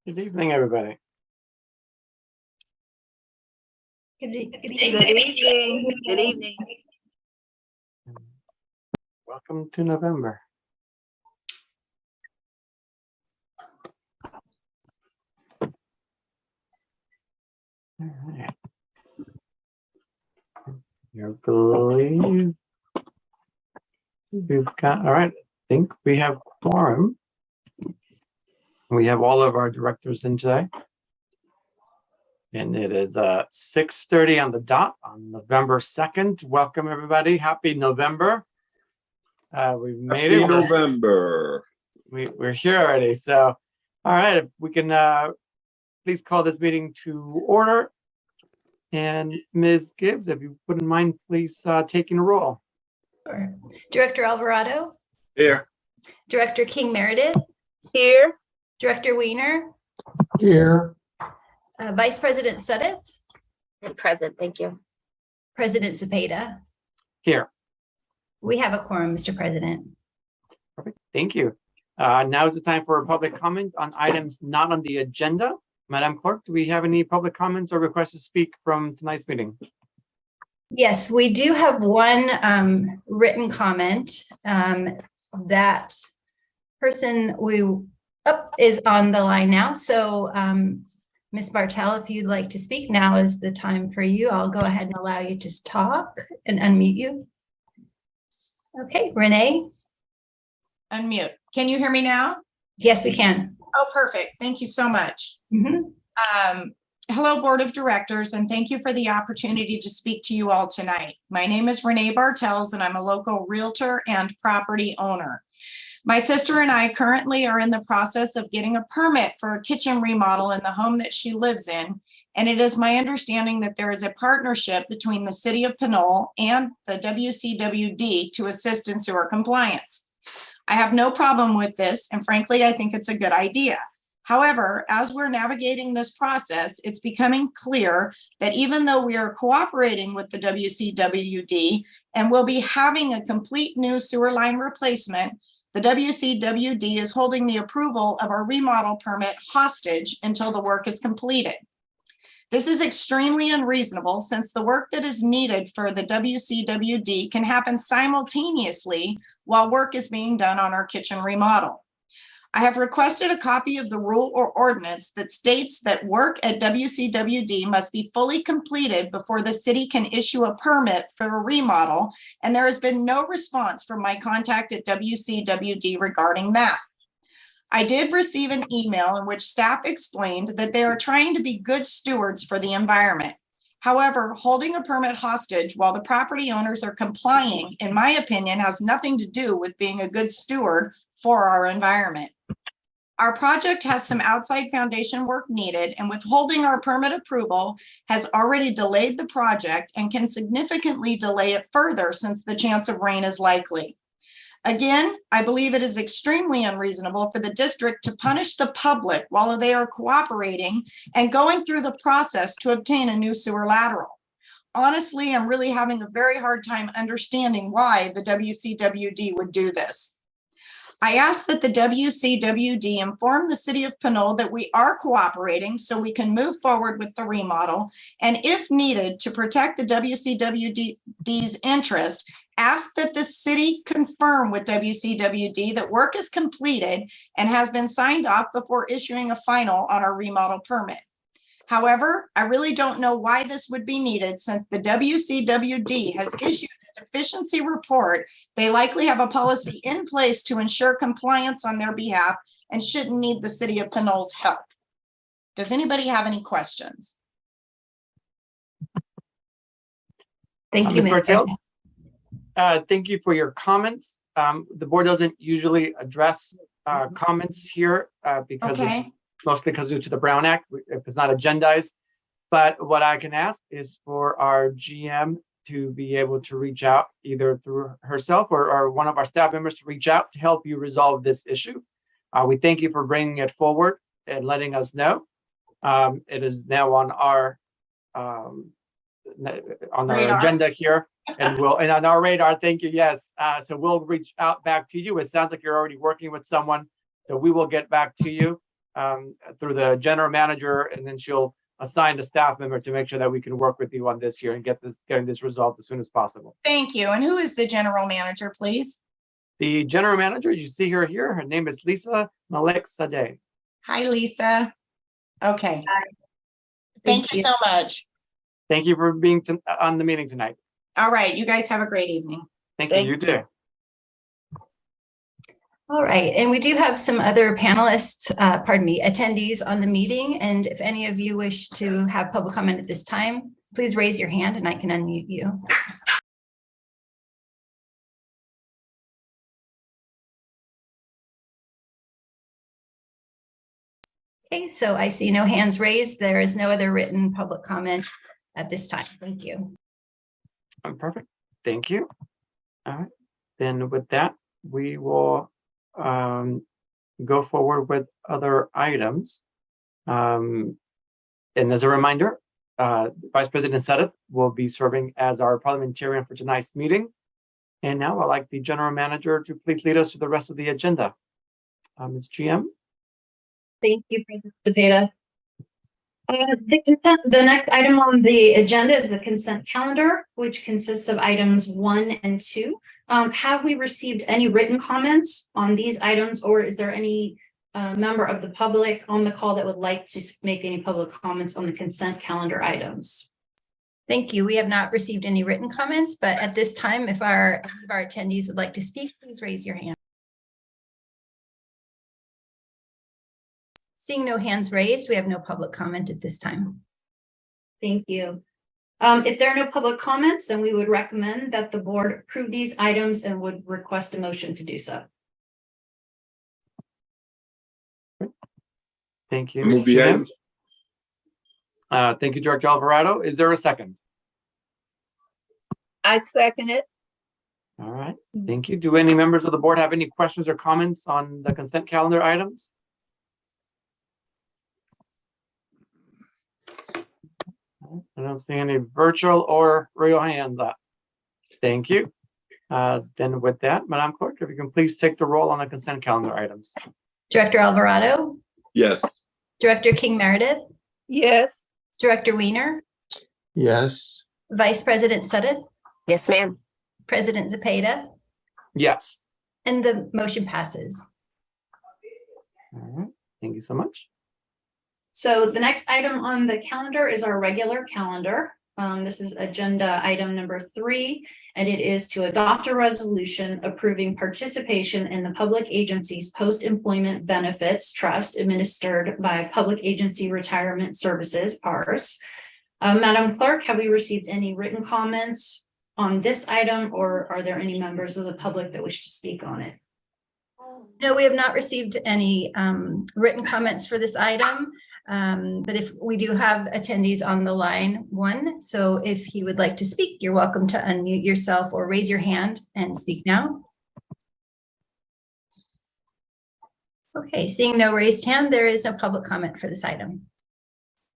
Good evening, everybody. Good evening. Good evening. Welcome to November. All right. I believe we've got, all right, I think we have quorum. We have all of our directors in today. And it is 6:30 on the dot on November 2nd. Welcome, everybody. Happy November. We've made it. Happy November. We're here already. So, all right, if we can please call this meeting to order. And Ms. Gibbs, if you wouldn't mind, please taking a roll. Sure. Director Alvarado, Here. Director King Meredith, Here. Director Weiner, Here. Vice President Suddeth, Present, thank you. President Cepeda. Here. We have a quorum, Mr. President. Perfect. Thank you. Now is the time for a public comment on items not on the agenda. Madam Clerk, do we have any public comments or requests to speak from tonight's meeting? Yes, we do have one written comment. That person is on the line now. So Ms. Bartel, if you'd like to speak, now is the time for you. I'll go ahead and allow you to talk and unmute you. Okay, Renee? Unmute. Can you hear me now? Yes, we can. Oh, perfect. Thank you so much. Hello, Board of Directors, and thank you for the opportunity to speak to you all tonight. My name is Renee Bartels, and I'm a local realtor and property owner. My sister and I currently are in the process of getting a permit for a kitchen remodel in the home that she lives in, and it is my understanding that there is a partnership between the City of Pinole and the WCWD to assist in sewer compliance. I have no problem with this, and frankly, I think it's a good idea. However, as we're navigating this process, it's becoming clear that even though we are cooperating with the WCWD and will be having a complete new sewer line replacement, the WCWD is holding the approval of our remodel permit hostage until the work is completed. This is extremely unreasonable since the work that is needed for the WCWD can happen simultaneously while work is being done on our kitchen remodel. I have requested a copy of the rule or ordinance that states that work at WCWD must be fully completed before the city can issue a permit for a remodel, and there has been no response from my contact at WCWD regarding that. I did receive an email in which staff explained that they are trying to be good stewards for the environment. However, holding a permit hostage while the property owners are complying, in my opinion, has nothing to do with being a good steward for our environment. Our project has some outside foundation work needed, and withholding our permit approval has already delayed the project and can significantly delay it further since the chance of rain is likely. Again, I believe it is extremely unreasonable for the district to punish the public while they are cooperating and going through the process to obtain a new sewer lateral. Honestly, I'm really having a very hard time understanding why the WCWD would do this. I ask that the WCWD inform the City of Pinole that we are cooperating so we can move forward with the remodel, and if needed to protect the WCWD's interest, ask that the city confirm with WCWD that work is completed and has been signed off before issuing a final on our remodel permit. However, I really don't know why this would be needed since the WCWD has issued a deficiency report. They likely have a policy in place to ensure compliance on their behalf and shouldn't need the City of Pinole's help. Does anybody have any questions? Thank you, Ms. Ms. Bartels, Bartel. thank you for your comments. The board doesn't usually address comments here because mostly because due to the Brown Act, if it's not agendized. But what I can ask is for our GM to be able to reach out either through herself or one of our staff members to reach out to help you resolve this issue. We thank you for bringing it forward and letting us know. It is now on our agenda here, and on our radar. Thank you. Yes. So we'll reach out back to you. It sounds like you're already working with someone, so we will get back to you. through the general manager, and then she'll assign a staff member to make sure that we can work with you on this here and getting this resolved as soon as possible. Thank you. And who is the general manager, please? The general manager, you see her here, her name is Lisa Malik Sadeh. Hi, Lisa. Okay. Hi. Thank you so much. Thank you for being on the meeting tonight. All right. You guys have a great evening. Thank you. You too. All right, and we do have some other panelists, attendees on the meeting. And if any of you wish to have public comment at this time, please raise your hand and I can unmute you. Okay, so I see no hands raised. There is no other written public comment at this time. Thank you. Perfect. Thank you. All right. Then with that, we will go forward with other items. And as a reminder, Vice President Sedith will be serving as our parliamentarian for tonight's meeting. And now I'd like the general manager to please lead us to the rest of the agenda. Ms. GM. Thank you, President Cepeda. The next item on the agenda is the consent calendar, which consists of items 1 and 2. Have we received any written comments on these items, or is there any member of the public on the call that would like to make any public comments on the consent calendar items? Thank you. We have not received any written comments, but at this time, if our attendees would like to speak, please raise your hand. Seeing no hands raised, we have no public comment at this time. Thank you. If there are no public comments, then we would recommend that the board approve these items and would request a motion to do so. Thank you. Move the item. Thank you, Director Alvarado. Is there a second? I second it. All right. Thank you. Do any members of the board have any questions or comments on the consent calendar items? I don't see any virtual or real hands up. Thank you. Then with that, Madam Clerk, if you can please take the roll on the consent calendar items. Director Alvarado, Yes. Director King Meredith, Yes. Director Weiner, Yes. Vice President Sedith, Yes, ma'am. President Cepeda, Yes. and the motion passes. All right. Thank you so much. So the next item on the calendar is our regular calendar. This is agenda item number 3, and it is to adopt a resolution approving participation in the Public Agency's Post-Employment Benefits Trust administered by Public Agency Retirement Services, PARS. Madam Clerk, have we received any written comments on this item, or are there any members of the public that wish to speak on it? No, we have not received any written comments for this item. But if we do have attendees on the line 1, so if he would like to speak, you're welcome to unmute yourself or raise your hand and speak now. Okay, seeing no raised hand, there is no public comment for this item.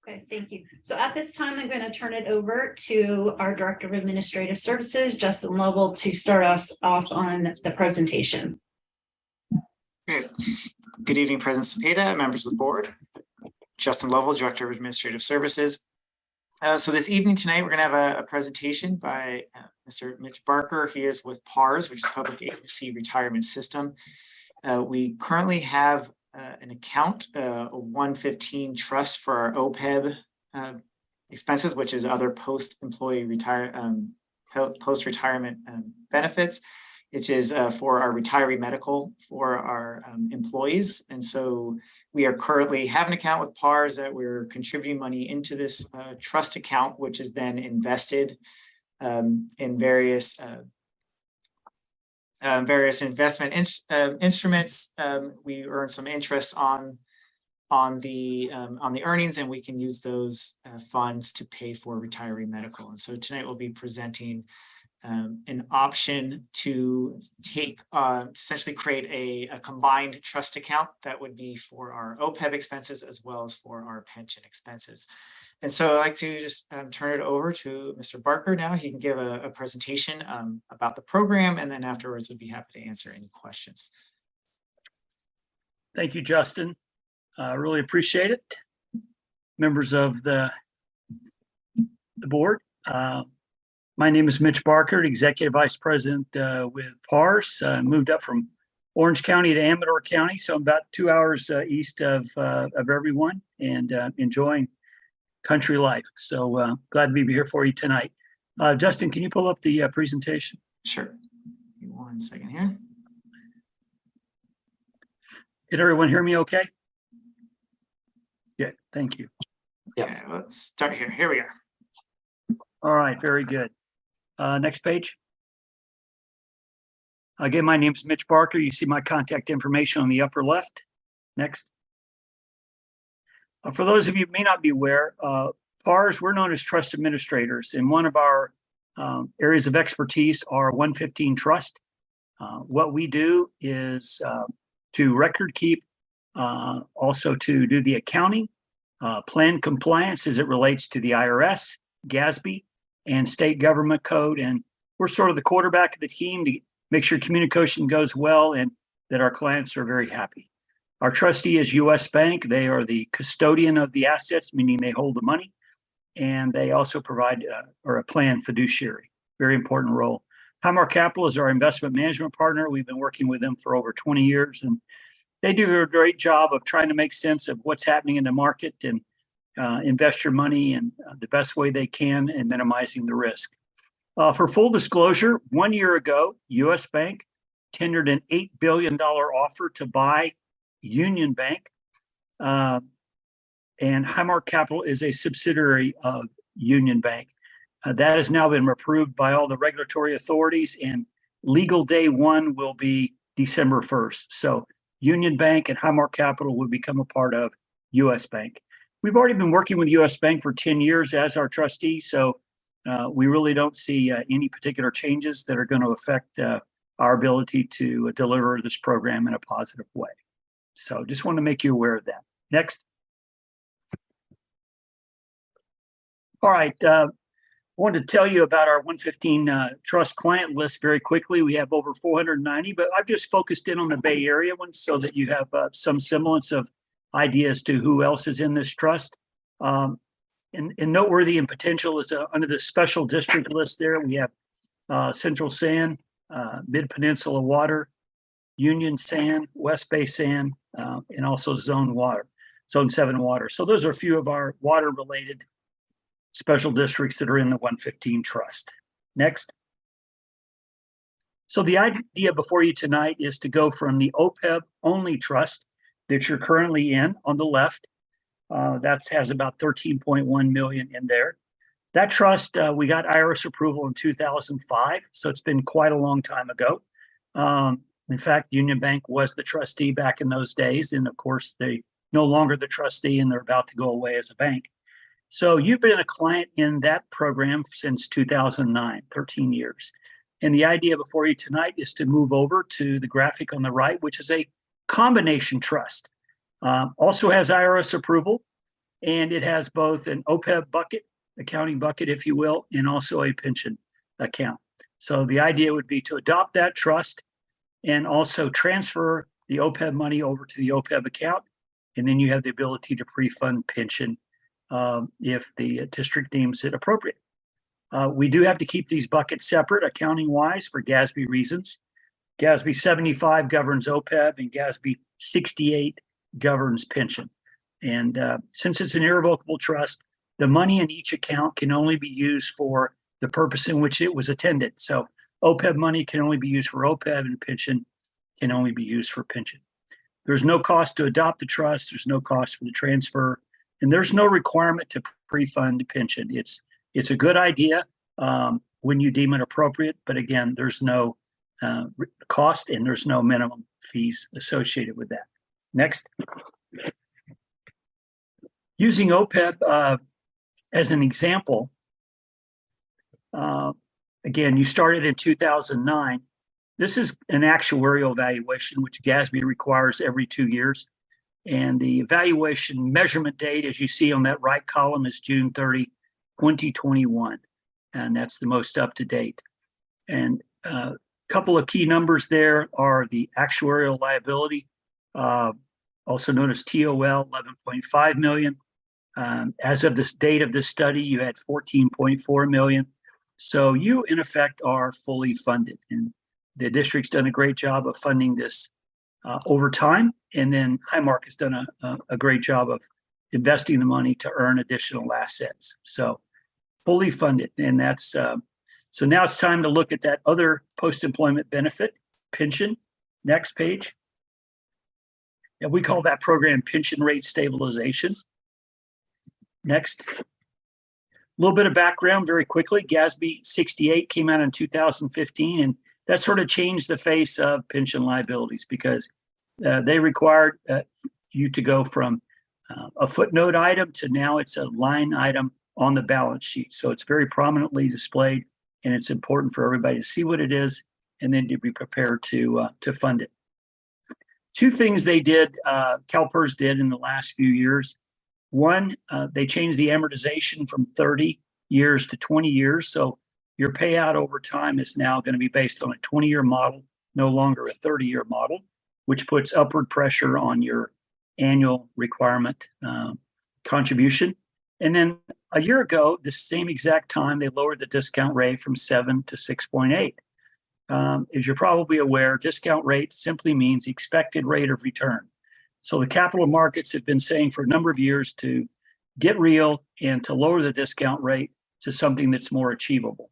Okay, thank you. So at this time, I'm going to turn it over to our Director of Administrative Services, Justin Lovell, to start us off on the presentation. Good evening, President Cepeda, members of the board. Justin Lovell, Director of Administrative Services. So this evening tonight, we're going to have a presentation by Mr. Mitch Barker. He is with PARS, which is Public Agency Retirement System. We currently have an account, a 115 trust for our OPEB expenses, which is other post-employee post-retirement benefits. It is for our retiree medical for our employees. And so we are currently have an account with PARS that we're contributing money into this trust account, which is then invested in various investment instruments. We earn some interest on the earnings, and we can use those funds to pay for retiree medical. And so tonight we'll be presenting an option to take essentially create a combined trust account that would be for our OPEB expenses as well as for our pension expenses. And so I'd like to just turn it over to Mr. Barker now. He can give a presentation about the program, and then afterwards we'd be happy to answer any questions. Thank you, Justin. Really appreciate it. Members of the board. My name is Mitch Barker, Executive Vice President with PARS. Moved up from Orange County to Amador County, so I'm about 2 hours east of everyone, and enjoying country life. So glad to be here for you tonight. Justin, can you pull up the presentation? Sure. Give me 1 second here. Did everyone hear me okay? Good, thank you. Yes. Okay, let's start here. Here we are. All right, very good. Next page. Again, my name is Mitch Barker. You see my contact information on the upper left. Next. For those of you who may not be aware, PARS, we're known as trust administrators, and one of our areas of expertise are 115 Trust. What we do is to record keep, also to do the accounting, plan compliance as it relates to the IRS, GASB, and state government code. And we're sort of the quarterback of the team to make sure communication goes well and that our clients are very happy. Our trustee is US Bank. They are the custodian of the assets, meaning they hold the money. And they also provide a plan fiduciary, very important role. Highmark Capital is our investment management partner. We've been working with them for over 20 years, and they do a great job of trying to make sense of what's happening in the market and invest your money in the best way they can and minimizing the risk. For full disclosure, 1 year ago, US Bank tendered an $8 billion offer to buy Union Bank. And Highmark Capital is a subsidiary of Union Bank. That has now been approved by all the regulatory authorities, and legal day one will be December 1st. So Union Bank and Highmark Capital will become a part of US Bank. We've already been working with US Bank for 10 years as our trustee, so we really don't see any particular changes that are going to affect our ability to deliver this program in a positive way. So just want to make you aware of that. Next. All right. I wanted to tell you about our 115 Trust client list very quickly. We have over 490, but I've just focused in on the Bay Area ones so that you have some semblance of ideas to who else is in this trust. And noteworthy and potential is under the special district list there, we have Central Sand, Mid-Peninsula Water, Union Sand, West Bay Sand, and also Zone 7 Water. So those are a few of our water-related special districts that are in the 115 Trust. Next. So the idea before you tonight is to go from the OPEB only trust that you're currently in on the left. That has about 13.1 million in there. That trust, we got IRS approval in 2005, so it's been quite a long time ago. In fact, Union Bank was the trustee back in those days, and of course, they no longer the trustee, and they're about to go away as a bank. So you've been a client in that program since 2009, 13 years. And the idea before you tonight is to move over to the graphic on the right, which is a combination trust. Also has IRS approval, and it has both an OPEB bucket, accounting bucket, if you will, and also a pension account. So the idea would be to adopt that trust and also transfer the OPEB money over to the OPEB account. And then you have the ability to pre-fund pension if the district deems it appropriate. We do have to keep these buckets separate accounting wise for GASB reasons. GASB 75 governs OPEB and GASB 68 governs pension. And since it's an irrevocable trust, the money in each account can only be used for the purpose in which it was intended. So OPEB money can only be used for OPEB, and pension can only be used for pension. There's no cost to adopt the trust. There's no cost for the transfer. And there's no requirement to pre-fund pension. It's a good idea when you deem it appropriate. But again, there's no cost and there's no minimum fees associated with that. Next. Using OPEB as an example, again, you started in 2009. This is an actuarial evaluation, which GASB requires every 2 years. And the evaluation measurement date, as you see on that right column, is June 30, 2021. And that's the most up to date. And a couple of key numbers there are the actuarial liability also known as TOL, 11.5 million. As of this date of this study, you had 14.4 million. So you, in effect, are fully funded. And the district's done a great job of funding this over time. And then Highmark has done a great job of investing the money to earn additional assets. So fully funded. And that's, so now it's time to look at that other post-employment benefit, pension. Next page. And we call that program pension rate stabilization. Next. A little bit of background very quickly. GASB 68 came out in 2015, and that sort of changed the face of pension liabilities because they required you to go from a footnote item to now it's a line item on the balance sheet. So it's very prominently displayed, and it's important for everybody to see what it is and then to be prepared to fund it. Two things they did, CalPERS did in the last few years. One, they changed the amortization from 30 years to 20 years. So your payout over time is now going to be based on a 20-year model, no longer a 30-year model, which puts upward pressure on your annual requirement contribution. And then a year ago, the same exact time, they lowered the discount rate from 7 to 6.8. As you're probably aware, discount rate simply means the expected rate of return. So the capital markets have been saying for a number of years to get real and to lower the discount rate to something that's more achievable.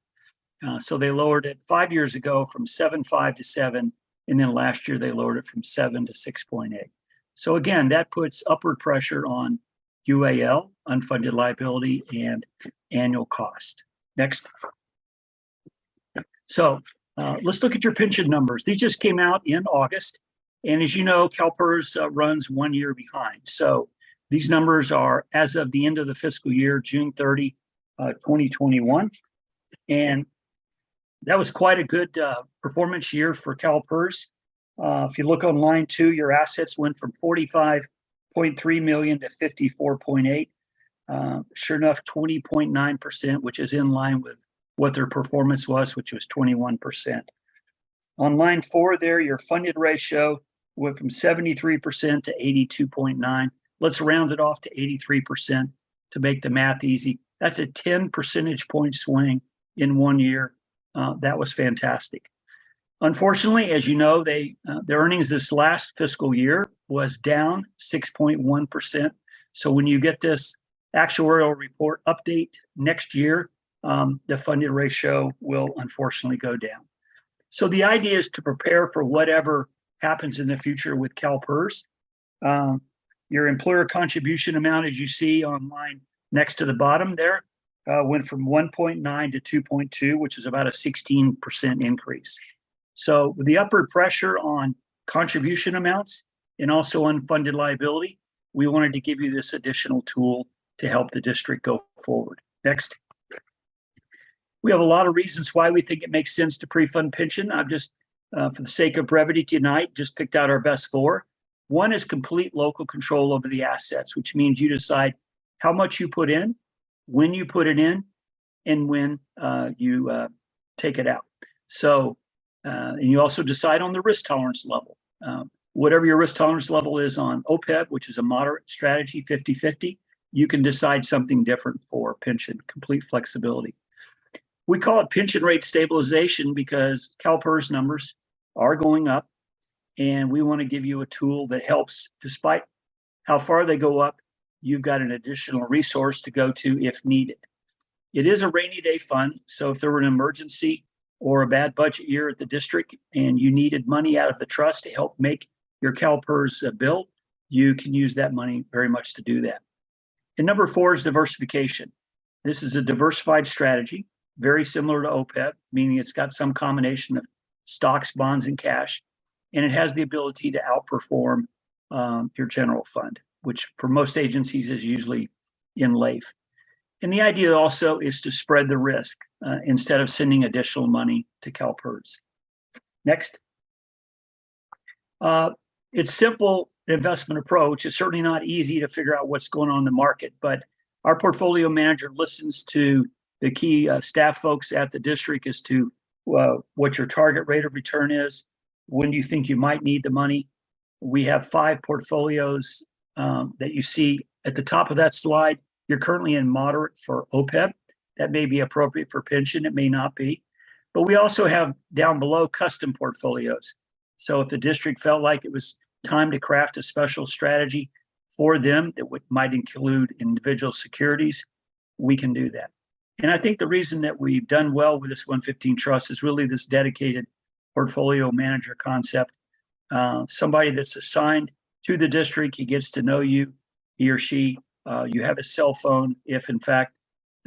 So they lowered it 5 years ago from 7.5 to 7, and then last year they lowered it from 7 to 6.8. So again, that puts upward pressure on UAL, unfunded liability, and annual cost. Next. So let's look at your pension numbers. These just came out in August. And as you know, CalPERS runs 1 year behind. So these numbers are as of the end of the fiscal year, June 30, 2021. And that was quite a good performance year for CalPERS. If you look on line 2, your assets went from 45.3 million to 54.8. Sure enough, 20.9%, which is in line with what their performance was, which was 21%. On line 4 there, your funded ratio went from 73% to 82.9. Let's round it off to 83% to make the math easy. That's a 10 percentage point swing in 1 year. That was fantastic. Unfortunately, as you know, their earnings this last fiscal year was down 6.1%. So when you get this actuarial report update next year, the funded ratio will unfortunately go down. So the idea is to prepare for whatever happens in the future with CalPERS. Your employer contribution amount, as you see on line next to the bottom there, went from 1.9 to 2.2, which is about a 16% increase. So with the upward pressure on contribution amounts and also unfunded liability, we wanted to give you this additional tool to help the district go forward. Next. We have a lot of reasons why we think it makes sense to pre-fund pension. I've just, for the sake of brevity tonight, just picked out our best 4. One is complete local control over the assets, which means you decide how much you put in, when you put it in, and when you take it out. So, and you also decide on the risk tolerance level. Whatever your risk tolerance level is on OPEB, which is a moderate strategy, 50-50, you can decide something different for pension, complete flexibility. We call it pension rate stabilization because CalPERS numbers are going up, and we want to give you a tool that helps, despite how far they go up, you've got an additional resource to go to if needed. It is a rainy day fund, so if there were an emergency or a bad budget year at the district and you needed money out of the trust to help make your CalPERS bill, you can use that money very much to do that. And number 4 is diversification. This is a diversified strategy, very similar to OPEB, meaning it's got some combination of stocks, bonds, and cash, and it has the ability to outperform your general fund, which for most agencies is usually in LAIF. And the idea also is to spread the risk instead of sending additional money to CalPERS. Next. It's simple investment approach. It's certainly not easy to figure out what's going on in the market, but our portfolio manager listens to the key staff folks at the district as to what your target rate of return is, when do you think you might need the money, We have 5 portfolios that you see at the top of that slide. You're currently in moderate for OPEB. That may be appropriate for pension, it may not be. But we also have down below custom portfolios. So if the district felt like it was time to craft a special strategy for them that might include individual securities, we can do that. And I think the reason that we've done well with this 115 trust is really this dedicated portfolio manager concept. Somebody that's assigned to the district, he gets to know you, he or she, you have a cell phone if in fact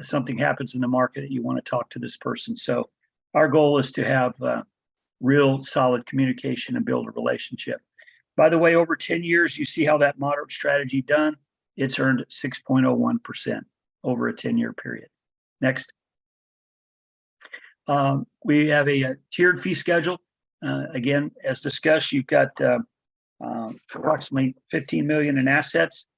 something happens in the market that you want to talk to this person. So our goal is to have real solid communication and build a relationship. By the way, over 10 years, you see how that moderate strategy done. It's earned 6.01% over a 10-year period. Next. We have a tiered fee schedule. Again, as discussed, you've got approximately 15 million in assets.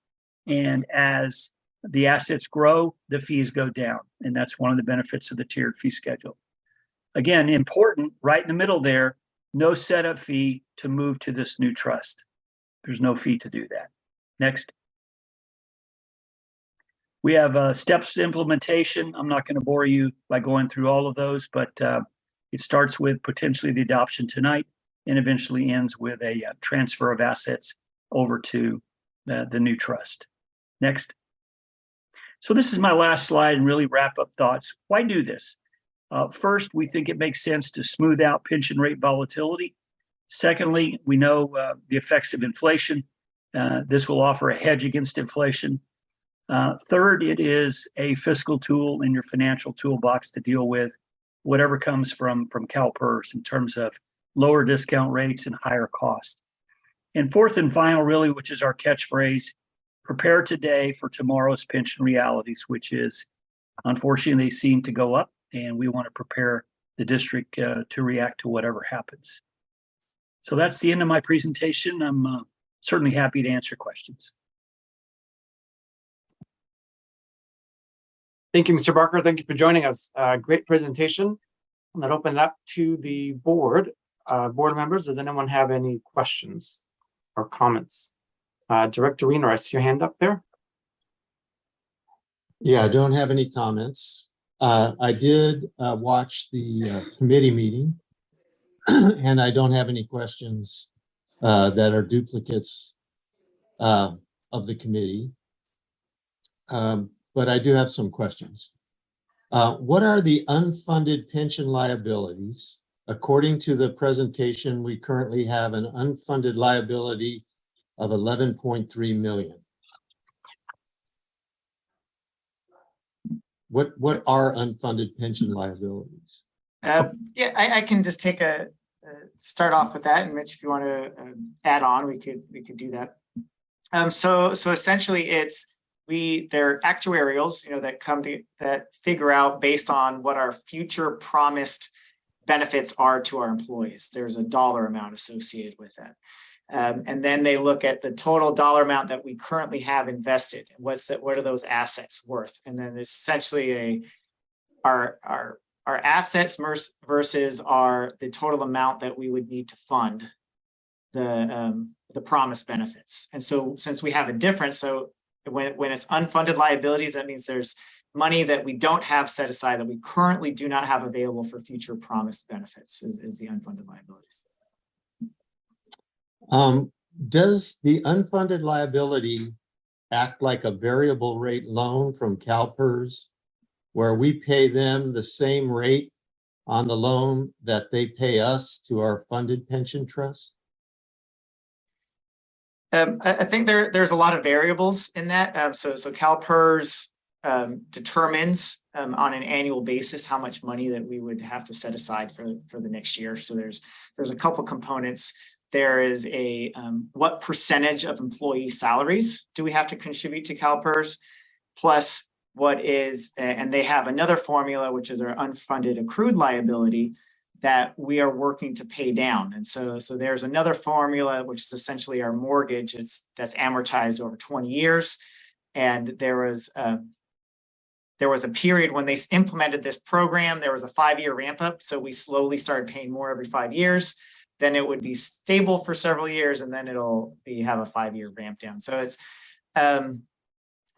And as the assets grow, the fees go down. And that's one of the benefits of the tiered fee schedule. Again, important, right in the middle there, no setup fee to move to this new trust. There's no fee to do that. Next. We have steps to implementation. I'm not going to bore you by going through all of those, but it starts with potentially the adoption tonight and eventually ends with a transfer of assets over to the new trust. Next. So this is my last slide and really wrap up thoughts. Why do this? First, we think it makes sense to smooth out pension rate volatility. Secondly, we know the effects of inflation. This will offer a hedge against inflation. Third, it is a fiscal tool in your financial toolbox to deal with whatever comes from CalPERS in terms of lower discount rates and higher costs. And fourth and final, really, which is our catchphrase, prepare today for tomorrow's pension realities, which is, unfortunately, they seem to go up, and we want to prepare the district to react to whatever happens. So that's the end of my presentation. I'm certainly happy to answer questions. Thank you, Mr. Barker. Thank you for joining us. Great presentation. I'm going to open it up to the board. Board members, does anyone have any questions or comments? Director Reno, I see your hand up there. Yeah, I don't have any comments. I did watch the committee meeting, and I don't have any questions that are duplicates of the committee. But I do have some questions. What are the unfunded pension liabilities? According to the presentation, we currently have an unfunded liability of 11.3 million. What are unfunded pension liabilities? Yeah, I can just take a start off with that, and Mitch, if you want to add on, we could do that. So essentially, they're actuarials, that figure out based on what our future promised benefits are to our employees. There's a dollar amount associated with that. And then they look at the total dollar amount that we currently have invested. What are those assets worth? And then there's essentially our assets versus the total amount that we would need to fund the promised benefits. And so since we have a difference, so when it's unfunded liabilities, that means there's money that we don't have set aside that we currently do not have available for future promised benefits is the unfunded liabilities. Does the unfunded liability act like a variable rate loan from CalPERS, where we pay them the same rate on the loan that they pay us to our funded pension trust? I think there's a lot of variables in that. So CalPERS determines on an annual basis how much money that we would have to set aside for the next year. So there's a couple components. There is what percentage of employee salaries do we have to contribute to CalPERS, plus what is, and they have another formula, which is our unfunded accrued liability that we are working to pay down. And so there's another formula, which is essentially our mortgage. That's amortized over 20 years. And there was a period when they implemented this program, there was a 5-year ramp up. So we slowly started paying more every 5 years. then it would be stable for several years, and then have a 5-year ramp down. So it's, I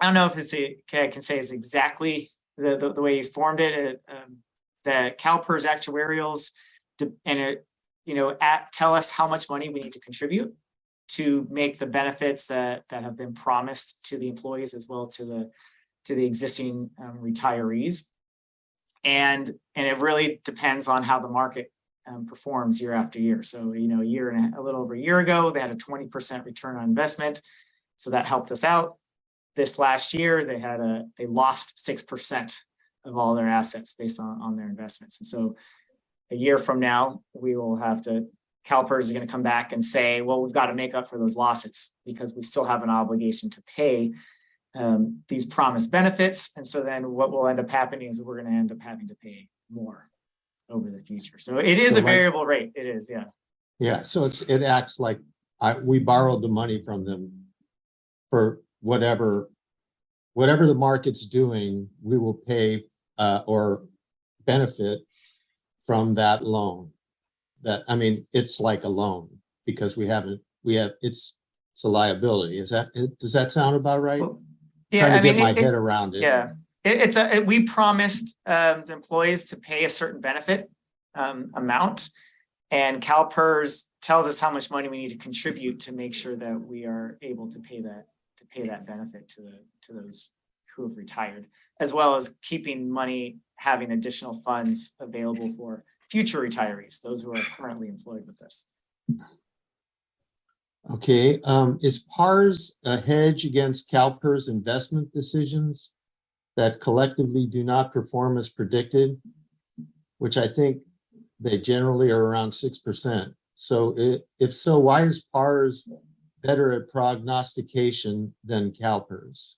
don't know if I can say it's exactly the way you formed it. The CalPERS actuarials, tell us how much money we need to contribute to make the benefits that have been promised to the employees as well to the existing retirees. And it really depends on how the market performs year after year. So, a little over a year ago, they had a 20% return on investment. So that helped us out. This last year, they lost 6% of all their assets based on their investments. And so a year from now, we will have to, CalPERS is going to come back and say, well, we've got to make up for those losses because we still have an obligation to pay these promised benefits. And so then what will end up happening is we're going to end up having to pay more over the future. So it is a variable rate. It is, yeah. Yeah, so it acts like we borrowed the money from them for whatever the market's doing, we will pay or benefit from that loan. It's like a loan because it's a liability. Does that sound about right? Well, yeah, Trying to get my head around it. Yeah, we promised the employees to pay a certain benefit amount, and CalPERS tells us how much money we need to contribute to make sure that we are able to pay that benefit to those who have retired, as well as having additional funds available for future retirees, those who are currently employed with us. Okay, is PARS a hedge against CalPERS investment decisions that collectively do not perform as predicted, which I think they generally are around 6%. So if so, why is PARS better at prognostication than CalPERS?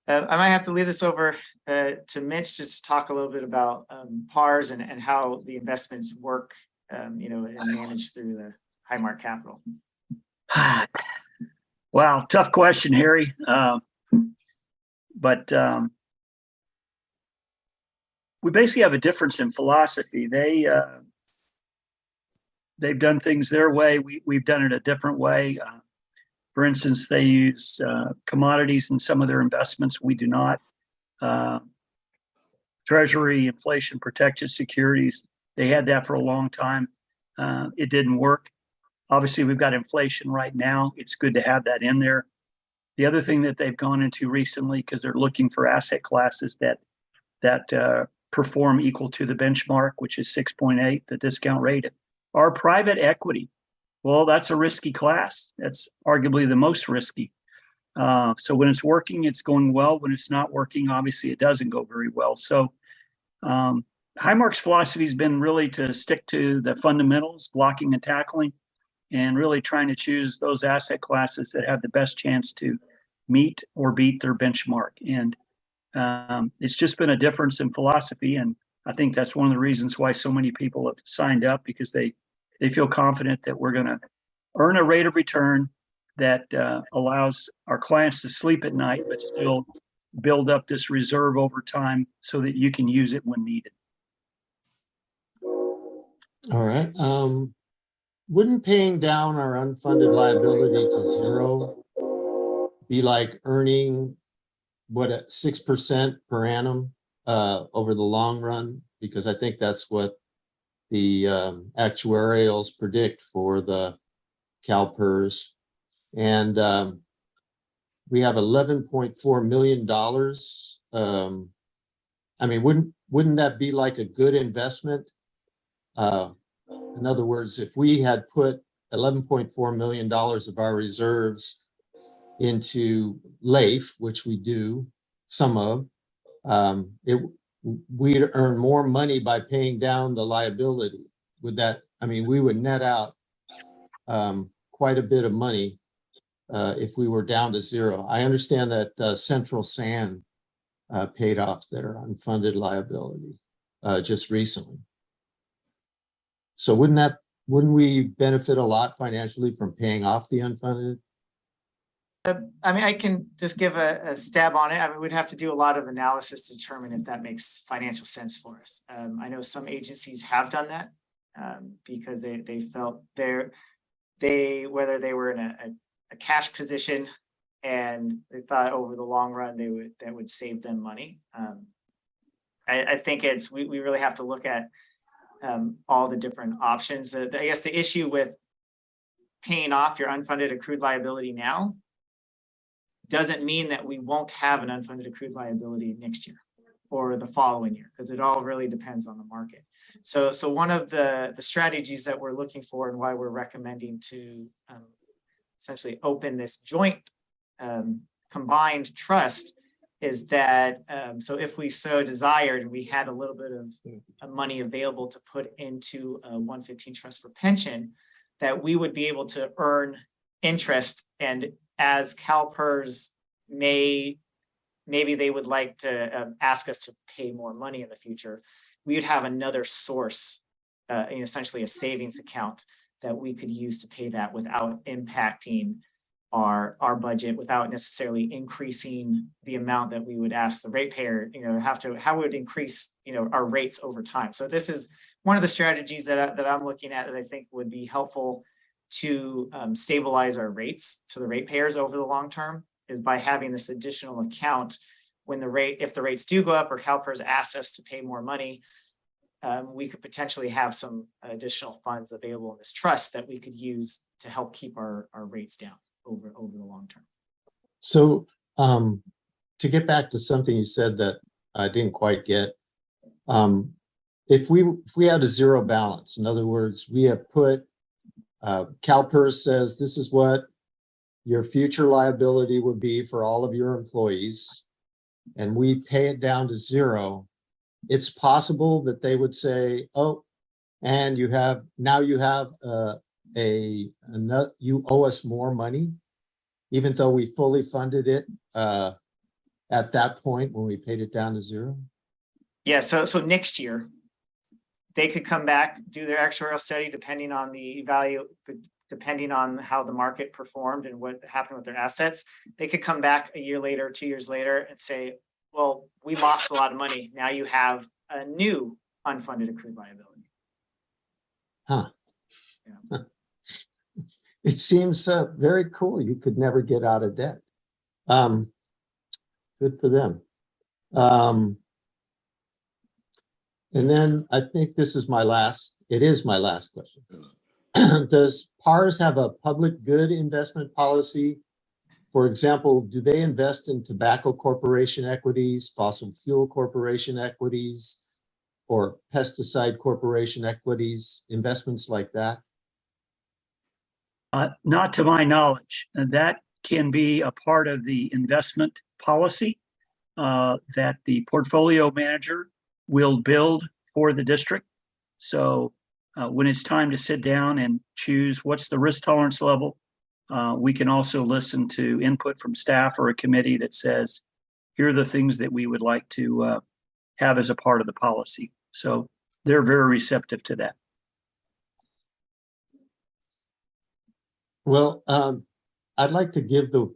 I might have to leave this over to Mitch just to talk a little bit about PARS and how the investments work, and managed through the Highmark Capital. Wow, tough question, Harry. But we basically have a difference in philosophy. They've done things their way. We've done it a different way. For instance, they use commodities in some of their investments. We do not. Treasury, inflation protected securities. They had that for a long time. It didn't work. Obviously, we've got inflation right now. It's good to have that in there. The other thing that they've gone into recently, because they're looking for asset classes that perform equal to the benchmark, which is 6.8, the discount rate, are private equity. Well, that's a risky class. That's arguably the most risky. So when it's working, it's going well. When it's not working, obviously it doesn't go very well. So Highmark's philosophy has been really to stick to the fundamentals, blocking and tackling, and really trying to choose those asset classes that have the best chance to meet or beat their benchmark. And it's just been a difference in philosophy. And I think that's one of the reasons why so many people have signed up, because they feel confident that we're going to earn a rate of return that allows our clients to sleep at night, but still build up this reserve over time so that you can use it when needed. All right. Wouldn't paying down our unfunded liability to zero be like earning 6% per annum over the long run? Because I think that's what the actuarials predict for the CalPERS. And we have $11.4 million. Wouldn't that be like a good investment? In other words, if we had put $11.4 million of our reserves into LAIF, which we do, some of, we'd earn more money by paying down the liability. We would net out quite a bit of money if we were down to zero. I understand that Central Sand paid off their unfunded liability just recently. So wouldn't we benefit a lot financially from paying off the unfunded? I can just give a stab on it. We'd have to do a lot of analysis to determine if that makes financial sense for us. I know some agencies have done that because they felt whether they were in a cash position and they thought over the long run that would save them money. I think we really have to look at all the different options. I guess the issue with paying off your unfunded accrued liability now doesn't mean that we won't have an unfunded accrued liability next year or the following year, because it all really depends on the market. So one of the strategies that we're looking for and why we're recommending to essentially open this joint combined trust is that so if we so desired, we had a little bit of money available to put into a 115 trust for pension, that we would be able to earn interest. And as CalPERS maybe they would like to ask us to pay more money in the future, we would have another source, essentially a savings account that we could use to pay that without impacting our budget, without necessarily increasing the amount that we would ask the ratepayer, how it would increase, our rates over time. So this is one of the strategies that I'm looking at that I think would be helpful to stabilize our rates to the ratepayers over the long term, is by having this additional account when if the rates do go up or CalPERS asks us to pay more money, we could potentially have some additional funds available in this trust that we could use to help keep our rates down over the long term. So to get back to something you said that I didn't quite get, if we had a zero balance, in other words, we have put CalPERS says this is what your future liability would be for all of your employees, and we pay it down to zero, it's possible that they would say, oh, and you owe us more money, even though we fully funded it at that point when we paid it down to zero? Yeah, so next year, they could come back, do their actuarial study, depending on the value, depending on how the market performed and what happened with their assets. They could come back a year later, 2 years later and say, well, we lost a lot of money. Now you have a new unfunded accrued liability. Huh. Yeah. It seems very cool. You could never get out of debt. Good for them. And then I think it is my last question. Does PARS have a public good investment policy? For example, do they invest in tobacco corporation equities, fossil fuel corporation equities, or pesticide corporation equities, investments like that? Not to my knowledge. That can be a part of the investment policy that the portfolio manager will build for the district. So when it's time to sit down and choose what's the risk tolerance level, we can also listen to input from staff or a committee that says, here are the things that we would like to have as a part of the policy. So they're very receptive to that. Well, I'd like to give the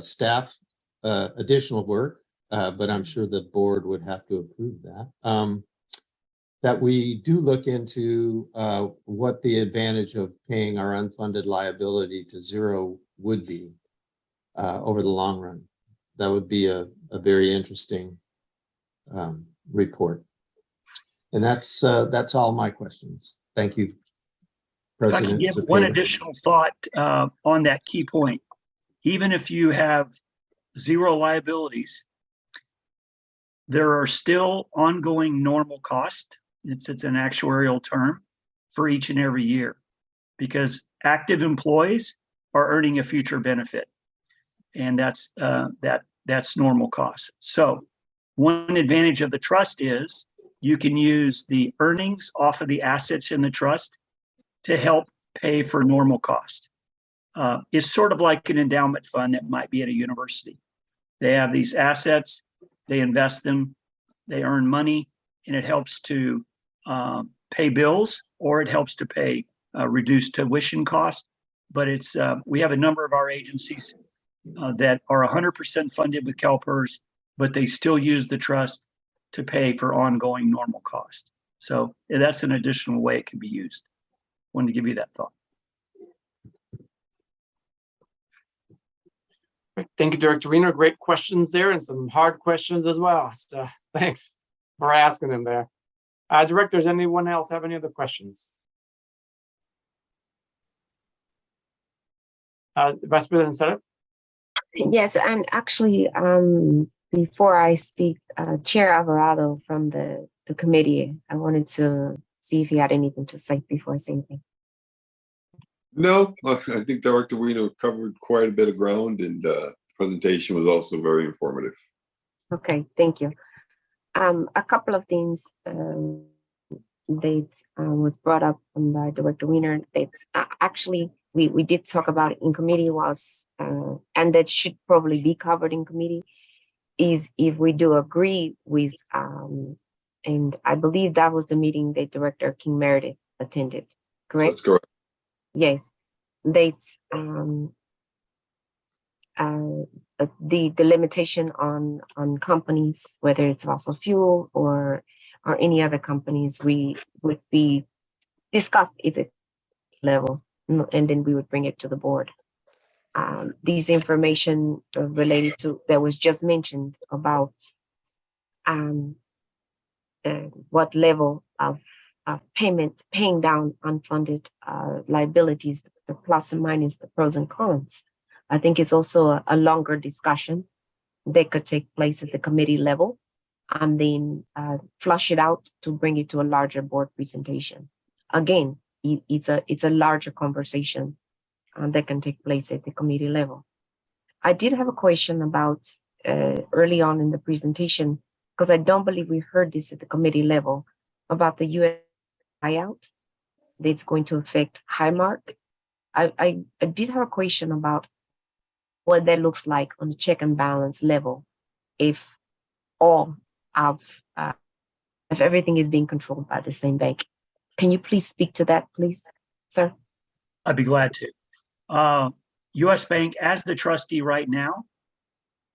staff additional work, but I'm sure the board would have to approve that. That we do look into what the advantage of paying our unfunded liability to zero would be over the long run. That would be a very interesting report. And that's all my questions. Thank you, If I President. can give Zepeda. one additional thought on that key point, even if you have zero liabilities, there are still ongoing normal costs. It's an actuarial term for each and every year, because active employees are earning a future benefit, and that's normal cost. So one advantage of the trust is you can use the earnings off of the assets in the trust to help pay for normal cost. It's sort of like an endowment fund that might be at a university. They have these assets, they invest them, they earn money, and it helps to pay bills, or it helps to pay reduced tuition costs. But it's we have a number of our agencies that are 100% funded with CalPERS, but they still use the trust to pay for ongoing normal cost. So that's an additional way it can be used. Wanted to give you that thought. Thank you, Director Weiner. Great questions there and some hard questions as well. So thanks for asking them there. Directors, anyone else have any other questions? Vice President Senate? Yes, and actually, before I speak, Chair Alvarado from the committee, I wanted to see if he had anything to say before I say anything. No, I think Director Weiner covered quite a bit of ground, and the presentation was also very informative. Okay, thank you. A couple of things that was brought up by Director Weiner. It's actually we did talk about it in committee was and that should probably be covered in committee is if we do agree with and I believe that was the meeting that Director King Meredith attended, correct? That's correct. Yes, that's the limitation on companies, whether it's fossil fuel or any other companies, we would be discussed at the level, and then we would bring it to the board. These information related to that was just mentioned about what level of paying down unfunded liabilities, the plus and minus, the pros and cons. I think it's also a longer discussion that could take place at the committee level and then flush it out to bring it to a larger board presentation. Again, it's a larger conversation that can take place at the committee level. I did have a question about early on in the presentation, because I don't believe we heard this at the committee level, about the U.S. buyout that's going to affect Highmark. I did have a question about what that looks like on the check and balance level if all of if everything is being controlled by the same bank. Can you please speak to that, please, sir? I'd be glad to. U.S. Bank, as the trustee right now,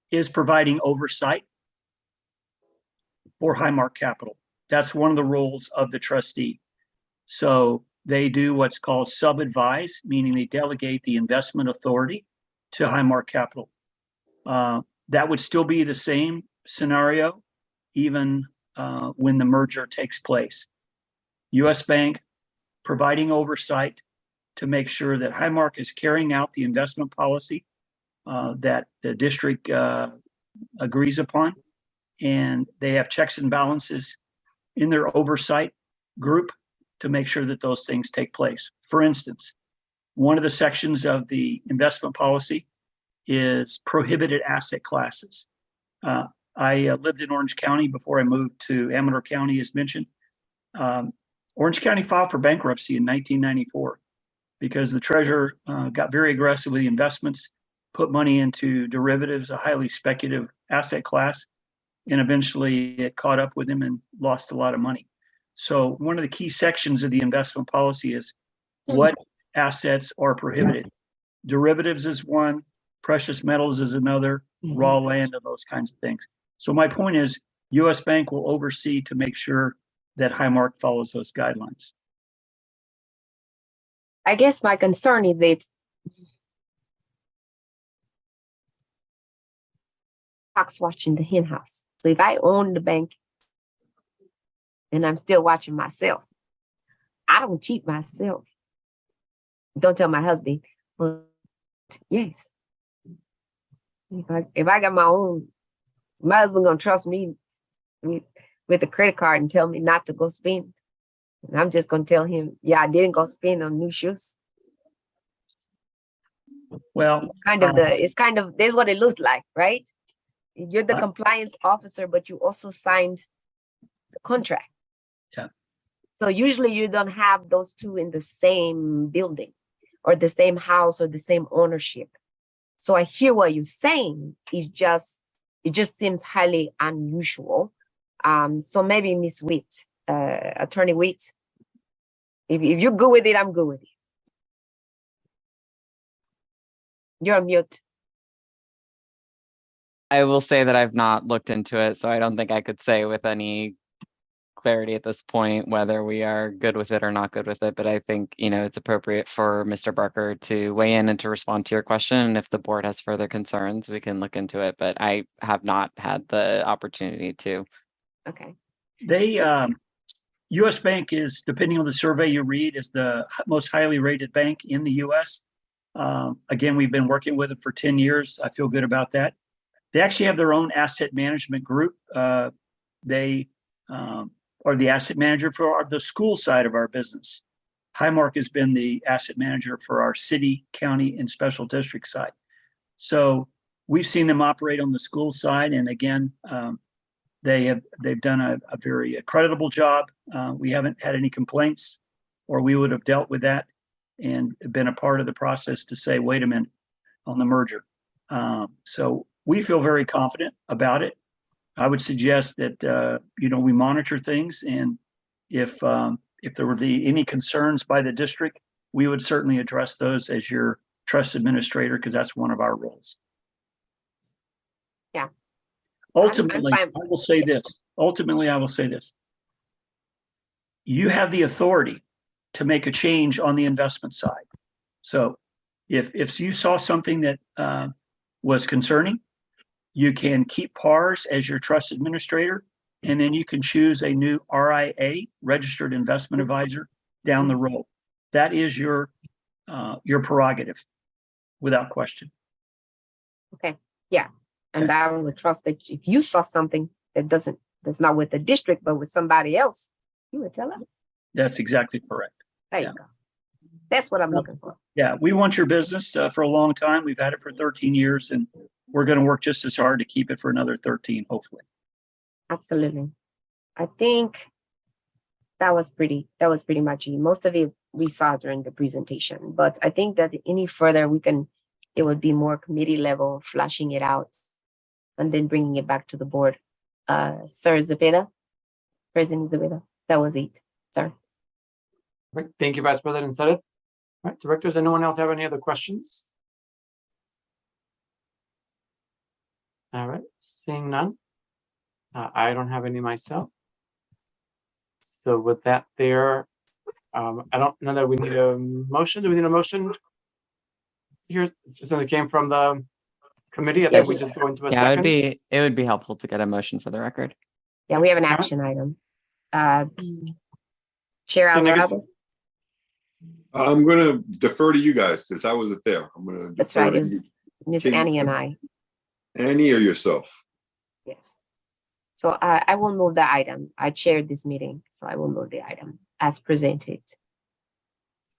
is providing oversight for Highmark Capital. That's one of the roles of the trustee. So they do what's called sub-advise, meaning they delegate the investment authority to Highmark Capital. That would still be the same scenario, even when the merger takes place. U.S. Bank providing oversight to make sure that Highmark is carrying out the investment policy that the district agrees upon, and they have checks and balances in their oversight group to make sure that those things take place. For instance, one of the sections of the investment policy is prohibited asset classes. I lived in Orange County before I moved to Amador County, as mentioned. Orange County filed for bankruptcy in 1994 because the treasurer got very aggressive with the investments, put money into derivatives, a highly speculative asset class, and eventually it caught up with him and lost a lot of money. So one of the key sections of the investment policy is what assets are prohibited. Derivatives is one, precious metals is another, raw land, and those kinds of things. So my point is, U.S. Bank will oversee to make sure that Highmark follows those guidelines. I guess my concern is that fox watching the hen house. So if I own the bank and I'm still watching myself, I don't cheat myself. Don't tell my husband, but yes. If I got my own, my husband gonna trust me with a credit card and tell me not to go spend. And I'm just gonna tell him, yeah, I didn't go spend on new shoes. Well, It's kind of that's what it looks like, right? You're the compliance officer, but you also signed the contract. Yeah. So usually you don't have those two in the same building or the same house or the same ownership. So I hear what you're saying. It just seems highly unusual. So maybe Miss Witt, Attorney Witt, if you're good with it, I'm good with it. You're on mute. I will say that I've not looked into it, so I don't think I could say with any clarity at this point, whether we are good with it or not good with it. But I think, it's appropriate for Mr. Barker to weigh in and to respond to your question. And if the board has further concerns, we can look into it. But I have not had the opportunity to. Okay. They, US Bank is, depending on the survey you read, is the most highly rated bank in the US. Again, we've been working with them for 10 years. I feel good about that. They actually have their own asset management group. They are the asset manager for the school side of our business. Highmark has been the asset manager for our city, county, and special district side. So we've seen them operate on the school side. And again, they've done a very creditable job. We haven't had any complaints, or we would have dealt with that and been a part of the process to say, wait a minute, on the merger. So we feel very confident about it. I would suggest that, we monitor things, and if there would be any concerns by the district, we would certainly address those as your trust administrator, because that's one of our roles. Yeah. Ultimately, I'm I will say this. You have the authority to make a change on the investment side. So if you saw something that was concerning, you can keep PARS as your trust administrator, and then you can choose a new RIA, registered investment advisor, down the road. That is your prerogative, without question. Okay. Yeah. And I would trust that if you saw something that's not with the district, but with somebody else, you would tell us. That's exactly correct. There you go. That's what I'm looking for. Yeah, we want your business for a long time. We've had it for 13 years, and we're going to work just as hard to keep it for another 13, hopefully. Absolutely. I think that was pretty much it. Most of it we saw during the presentation, but I think that any further it would be more committee level, fleshing it out, and then bringing it back to the board. Sir Zepeda, President Zepeda, that was it, sir. Right. Thank you, Vice President Sutter. All right, directors, anyone else have any other questions? All right, seeing none. I don't have any myself. So with that there, I don't know that we need a motion. Do we need a motion? Here, something came from the committee. I think we just go into a second. It would be helpful to get a motion for the record. Yeah, we have an action item. Chair Alvarado. I'm going to defer to you guys since I wasn't there. I'm going to. That's right. It's Miss Annie and I. Annie or yourself? Yes. So I will move the item. I chaired this meeting, so I will move the item as presented.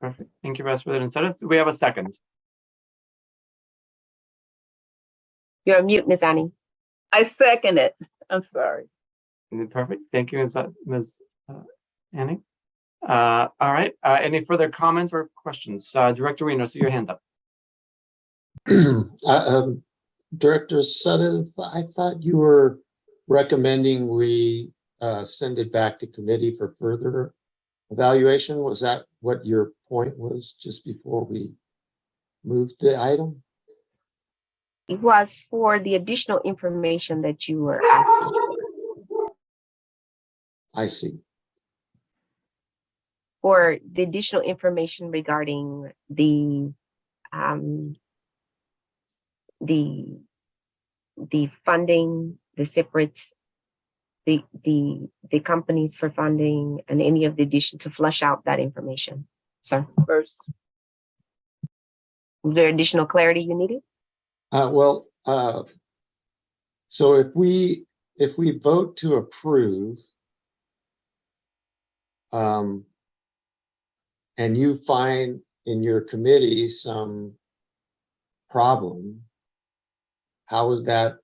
Perfect. Thank you, Vice President Sutter. Do we have a second? You're on mute, Miss Annie. I second it. I'm sorry. Perfect. Thank you, Ms. Annie. All right. Any further comments or questions? Director Reno, see your hand up. Director Sutter, I thought you were recommending we send it back to committee for further evaluation. Was that what your point was just before we moved the item? It was for the additional information that you were asking for. I see. For the additional information regarding the funding, the separates, the companies for funding, and any of the addition to flush out that information. So First, is there additional clarity you needed? So if we vote to approve, and you find in your committee some problem, how does that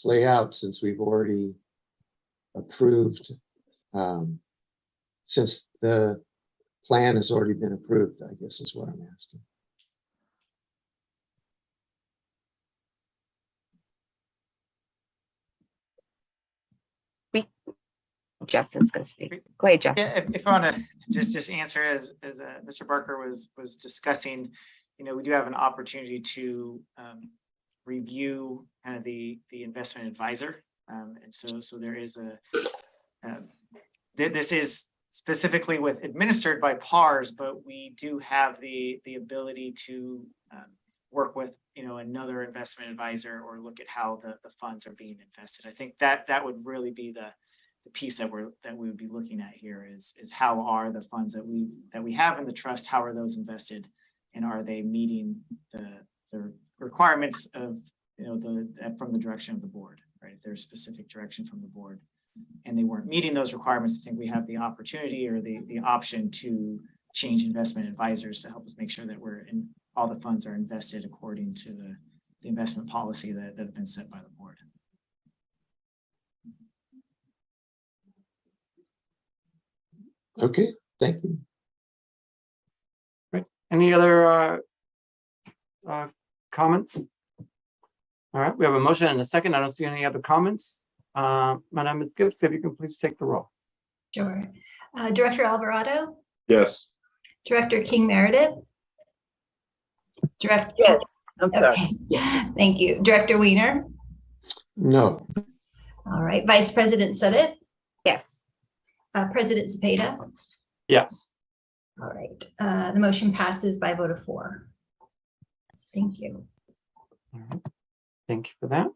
play out since we've already approved, since the plan has already been approved, I guess is what I'm asking. Justin's going to speak. Go ahead, Justin. Yeah, if I want to just answer as Mr. Barker was discussing, we do have an opportunity to review kind of the investment advisor, and so there is this is specifically with administered by PARS, but we do have the ability to work with, another investment advisor or look at how the funds are being invested. I think that would really be the piece that we would be looking at here is how are the funds that we have in the trust, how are those invested, and are they meeting the requirements of from the direction of the board, right? If there's specific direction from the board and they weren't meeting those requirements, I think we have the opportunity or the option to change investment advisors to help us make sure that all the funds are invested according to the investment policy that have been set by the board. Okay, thank you. Right. Any other comments? All right, we have a motion and a second. I don't see any other comments. Madam Ms. Gibbs, if you can please take the roll. Sure. Director Alvarado, Yes. Director King Meredith. Director. Yes, I'm sorry. Okay. Thank you. Director Weiner. No. All right. Vice President Suddeth. Yes. President Cepeda. Yes. All right. The motion passes by a vote of 4. Thank you. All right. Thank you for that.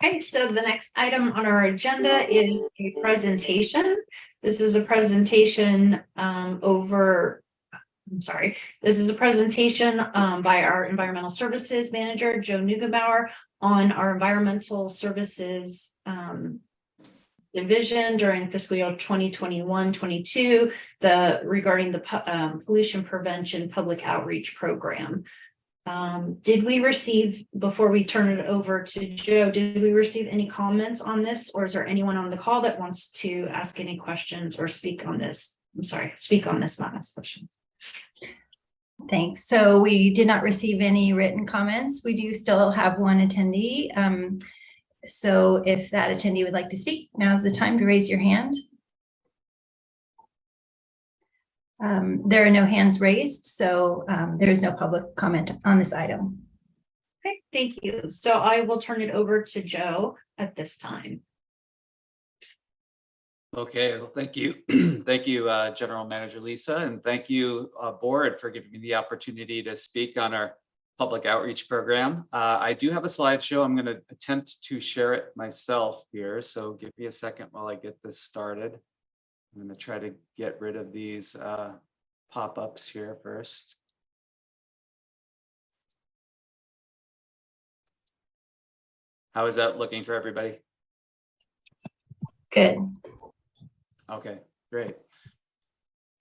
Okay, so the next item on our agenda is a presentation. This is a presentation This is a presentation by our Environmental Services Manager, Joe Neugebauer, on our environmental services division during fiscal year 2021-22, regarding the pollution prevention public outreach program. Did we receive, before we turn it over to Joe, did we receive any comments on this, or is there anyone on the call that wants to ask any questions or speak on this? I'm sorry, speak on this, not ask questions. Thanks. So we did not receive any written comments. We do still have one attendee. So if that attendee would like to speak, now's the time to raise your hand. There are no hands raised, so there is no public comment on this item. Okay, thank you. So I will turn it over to Joe at this time. Okay, well, thank you. Thank you, General Manager Lisa, and thank you, board, for giving me the opportunity to speak on our public outreach program. I do have a slideshow. I'm going to attempt to share it myself here, so give me a second while I get this started. I'm going to try to get rid of these pop-ups here first. How is that looking for everybody? Good. Okay, great.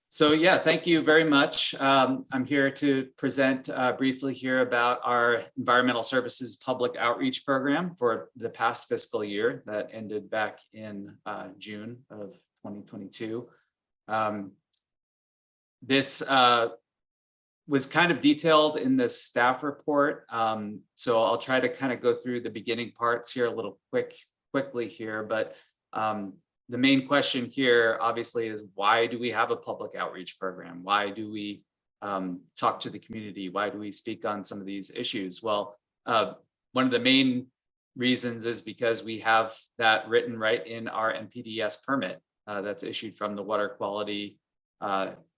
So yeah, thank you very much. I'm here to present briefly here about our environmental services public outreach program for the past fiscal year that ended back in June of 2022. This was kind of detailed in the staff report. So I'll try to kind of go through the beginning parts here a little quickly here, but the main question here obviously is, why do we have a public outreach program? Why do we talk to the community? Why do we speak on some of these issues? Well, one of the main reasons is because we have that written right in our NPDES permit that's issued from the Water Quality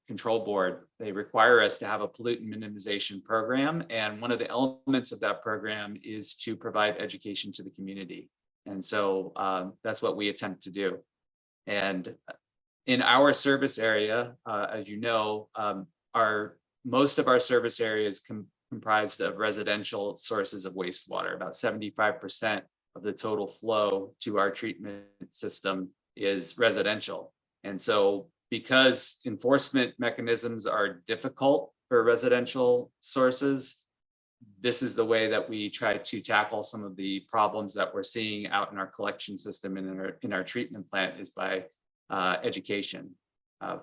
Control Board. They require us to have a pollutant minimization program, and one of the elements of that program is to provide education to the community. And so that's what we attempt to do. And in our service area, as you know, most of our service area is comprised of residential sources of wastewater. About 75% of the total flow to our treatment system is residential. And so because enforcement mechanisms are difficult for residential sources, this is the way that we try to tackle some of the problems that we're seeing out in our collection system and in our treatment plant is by education.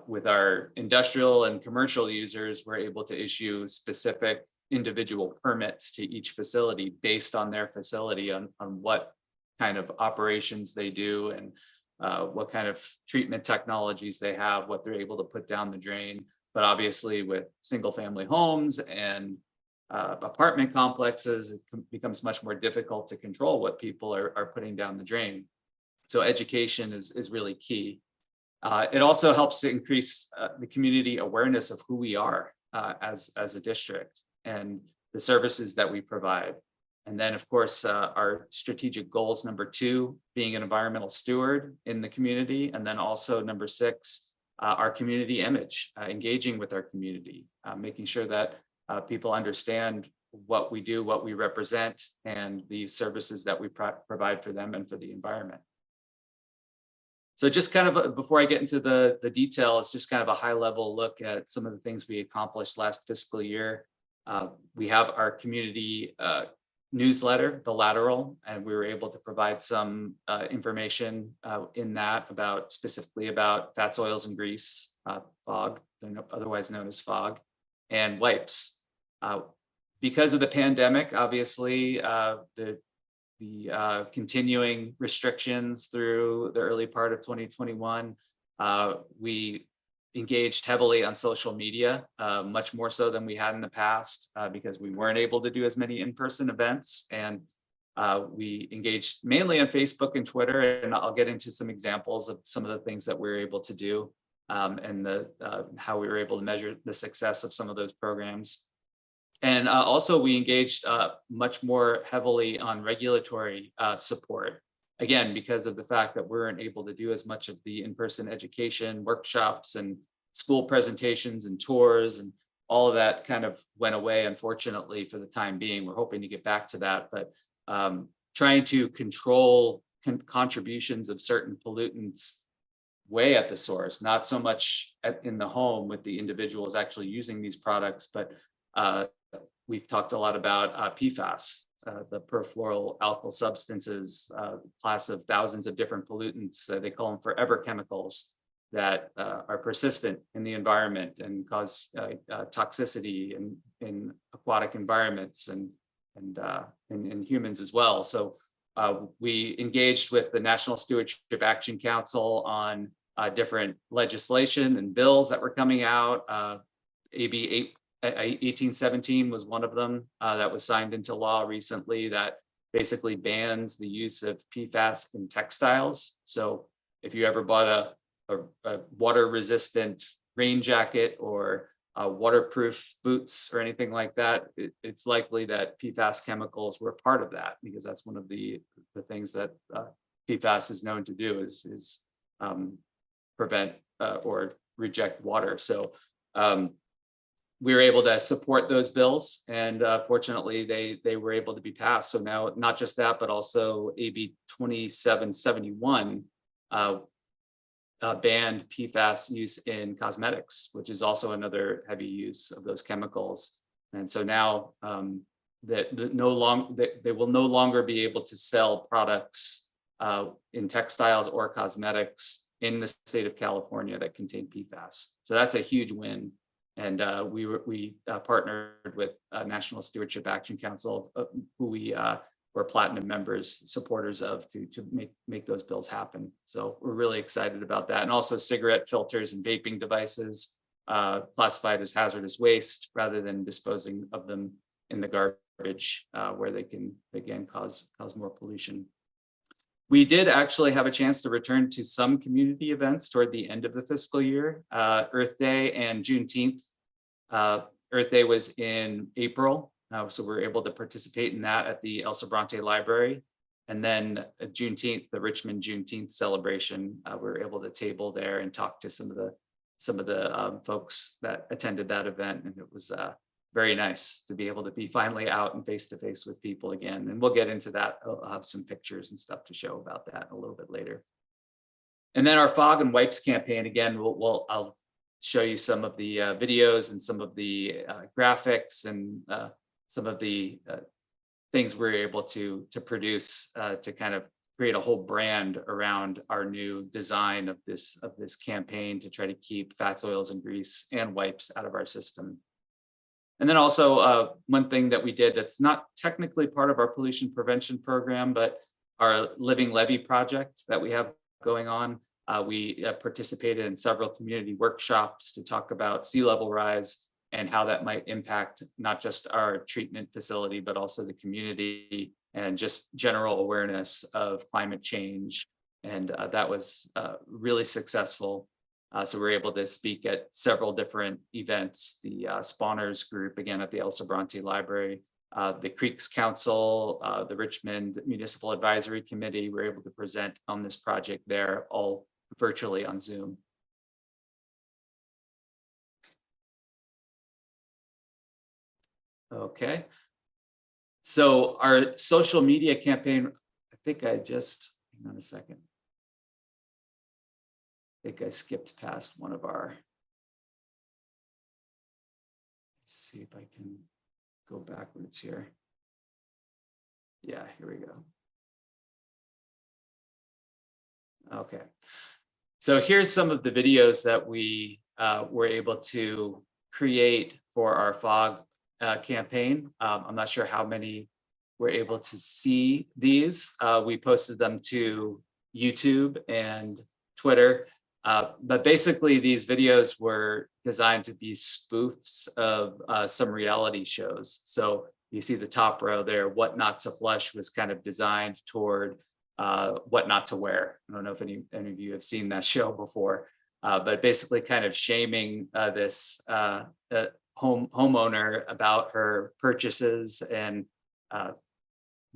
With our industrial and commercial users, we're able to issue specific individual permits to each facility based on their facility, on what kind of operations they do and what kind of treatment technologies they have, what they're able to put down the drain. But obviously with single family homes and apartment complexes, it becomes much more difficult to control what people are putting down the drain. So education is really key. It also helps to increase the community awareness of who we are as a district and the services that we provide. And then, of course, our strategic goals, number 2, being an environmental steward in the community. And then also number 6, our community image, engaging with our community, making sure that people understand what we do, what we represent, and the services that we provide for them and for the environment. So just kind of before I get into the details, just kind of a high level look at some of the things we accomplished last fiscal year. We have our community newsletter, The Lateral, and we were able to provide some information in that specifically about fats, oils, and grease, FOG, otherwise known as FOG, and wipes. Because of the pandemic, obviously, the continuing restrictions through the early part of 2021, we engaged heavily on social media, much more so than we had in the past, because we weren't able to do as many in-person events. And we engaged mainly on Facebook and Twitter, and I'll get into some examples of some of the things that we were able to do and how we were able to measure the success of some of those programs. And also we engaged much more heavily on regulatory support. Again, because of the fact that we weren't able to do as much of the in-person education, workshops, and school presentations and tours, and all of that kind of went away, unfortunately, for the time being. We're hoping to get back to that, but trying to control contributions of certain pollutants way at the source, not so much in the home with the individuals actually using these products, but we've talked a lot about PFAS, the perfluoroalkyl substances, class of thousands of different pollutants. They call them forever chemicals that are persistent in the environment and cause toxicity in aquatic environments and in humans as well. So we engaged with the National Stewardship Action Council on different legislation and bills that were coming out. AB 1817 was one of them that was signed into law recently that basically bans the use of PFAS in textiles. So if you ever bought a water resistant rain jacket or waterproof boots or anything like that, it's likely that PFAS chemicals were part of that, because that's one of the things that PFAS is known to do is prevent or reject water. So we were able to support those bills, and fortunately they were able to be passed. So now not just that, but also AB 2771 banned PFAS use in cosmetics, which is also another heavy use of those chemicals. And so now they will no longer be able to sell products in textiles or cosmetics in the state of California that contain PFAS. So that's a huge win. And we partnered with National Stewardship Action Council, who we were platinum members, supporters of, to make those bills happen. So we're really excited about that. And also cigarette filters and vaping devices classified as hazardous waste rather than disposing of them in the garbage where they can, again, cause more pollution. We did actually have a chance to return to some community events toward the end of the fiscal year, Earth Day and Juneteenth. Earth Day was in April, so we were able to participate in that at the El Sobrante Library. And then Juneteenth, the Richmond Juneteenth celebration, we were able to table there and talk to some of the folks that attended that event, and it was very nice to be able to be finally out and face to face with people again. And we'll get into that. I'll have some pictures and stuff to show about that a little bit later. And then our Fog and Wipes campaign, again, I'll show you some of the videos and some of the graphics and some of the things we're able to produce to kind of create a whole brand around our new design of this campaign to try to keep fats, oils, and grease and wipes out of our system. And then also one thing that we did that's not technically part of our pollution prevention program, but our Living Levee project that we have going on. We participated in several community workshops to talk about sea level rise and how that might impact not just our treatment facility, but also the community, and just general awareness of climate change And that was really successful. So we were able to speak at several different events, the Spawners group, again, at the El Sobrante Library, the Creeks Council, the Richmond Municipal Advisory Committee. Were able to present on this project there, all virtually on Zoom. Okay. So our social media campaign, I think I just, hang on a second. I think I skipped past one of our, let's see if I can go backwards here. Yeah, here we go. Okay. So here's some of the videos that we were able to create for our FOG campaign. I'm not sure how many were able to see these. We posted them to YouTube and Twitter. But basically, these videos were designed to be spoofs of some reality shows. So you see the top row there, What Not to Flush was kind of designed toward what not to wear. I don't know if any of you have seen that show before, but basically kind of shaming this homeowner about her purchases and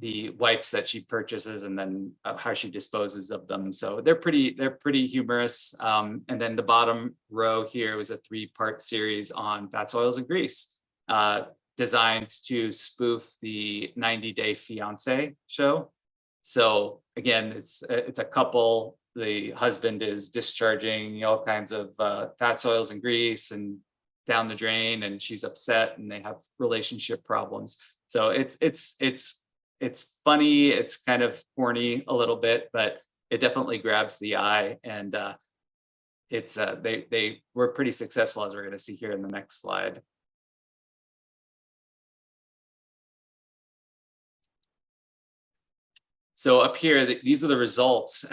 the wipes that she purchases and then how she disposes of them. So they're pretty humorous. And then the bottom row here was a 3-part series on fats, oils, and grease, designed to spoof the 90 Day Fiance show. So again, it's a couple. The husband is discharging all kinds of fats, oils, and grease and down the drain, and she's upset, and they have relationship problems. So it's funny, it's kind of corny a little bit, but it definitely grabs the eye, and it's they were pretty successful, as we're going to see here in the next slide. So up here, these are the results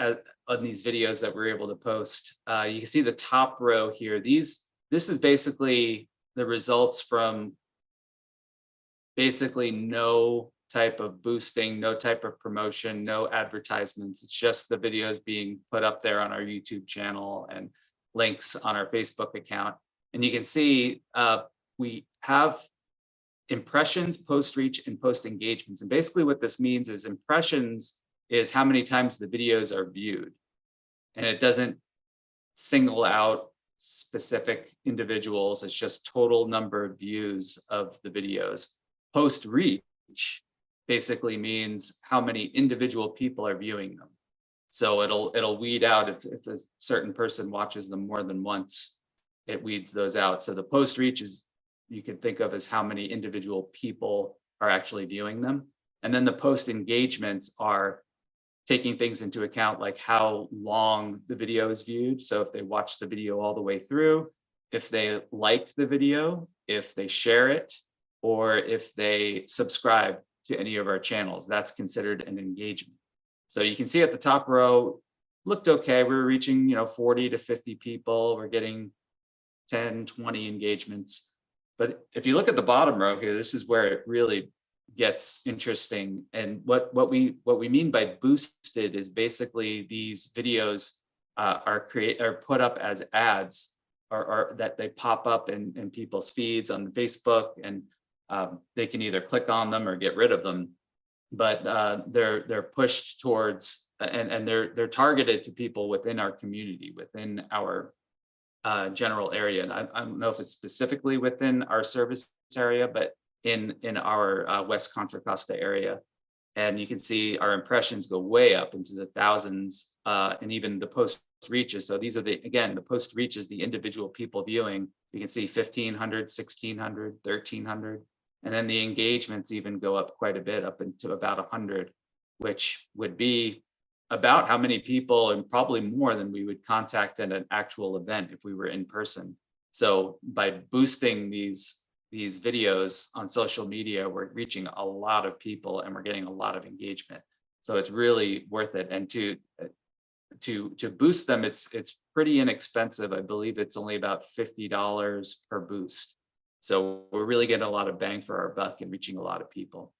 on these videos that we're able to post. You can see the top row here. This is basically the results from basically no type of boosting, no type of promotion, no advertisements. It's just the videos being put up there on our YouTube channel and links on our Facebook account. And you can see we have impressions, post reach, and post engagements. And basically what this means is impressions is how many times the videos are viewed. And it doesn't single out specific individuals. It's just total number of views of the videos. Post reach basically means how many individual people are viewing them. So it'll weed out if a certain person watches them more than once, it weeds those out. So the post reach is, you can think of as how many individual people are actually viewing them. And then the post engagements are taking things into account, like how long the video is viewed. So if they watch the video all the way through, if they like the video, if they share it, or if they subscribe to any of our channels, that's considered an engagement. So you can see at the top row, looked okay. We were reaching 40 to 50 people. We're getting 10, 20 engagements. But if you look at the bottom row here, this is where it really gets interesting. And what we mean by boosted is basically these videos are put up as ads, or that they pop up in people's feeds on Facebook, and they can either click on them or get rid of them. But they're pushed towards, and they're targeted to people within our community, within our general area. And I don't know if it's specifically within our service area, but in our West Contra Costa area. And you can see our impressions go way up into the thousands, and even the post reaches. So these are the post reaches, the individual people viewing. You can see 1,500, 1,600, 1,300. And then the engagements even go up quite a bit, up into about 100, which would be about how many people, and probably more than we would contact at an actual event if we were in person. So by boosting these videos on social media, we're reaching a lot of people and we're getting a lot of engagement. So it's really worth it. And to boost them, it's pretty inexpensive. I believe it's only about $50 per boost. So we're really getting a lot of bang for our buck and reaching a lot of people.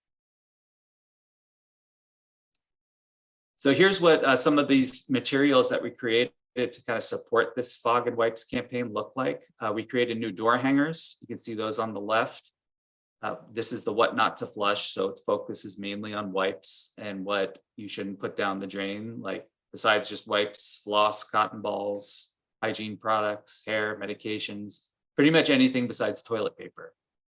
So here's what some of these materials that we created to kind of support this fog and wipes campaign look like. We created new door hangers. You can see those on the left. This is the what not to flush. So it focuses mainly on wipes and what you shouldn't put down the drain, like besides just wipes, floss, cotton balls, hygiene products, hair, medications, pretty much anything besides toilet paper.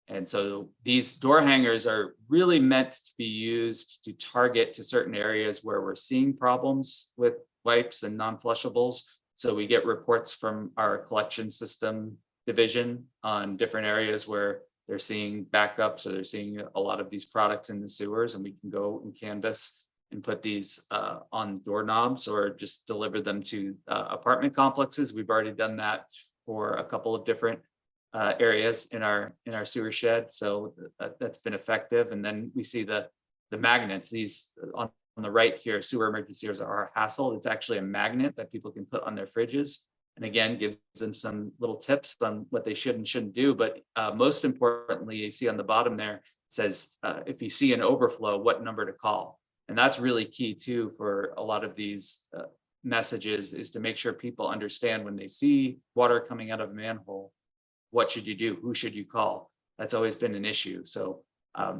And so these door hangers are really meant to be used to target to certain areas where we're seeing problems with wipes and non-flushables. So we get reports from our collection system division on different areas where they're seeing backups, or they're seeing a lot of these products in the sewers, and we can go and canvas and put these on doorknobs or just deliver them to apartment complexes. We've already done that for a couple of different areas in our sewer shed, so that's been effective. And then we see the magnets. These on the right here, sewer emergencies are a hassle. It's actually a magnet that people can put on their fridges, and again gives them some little tips on what they should and shouldn't do. But most importantly, you see on the bottom there, it says if you see an overflow, what number to call. And that's really key too for a lot of these messages, is to make sure people understand when they see water coming out of a manhole, what should you do? Who should you call? That's always been an issue. So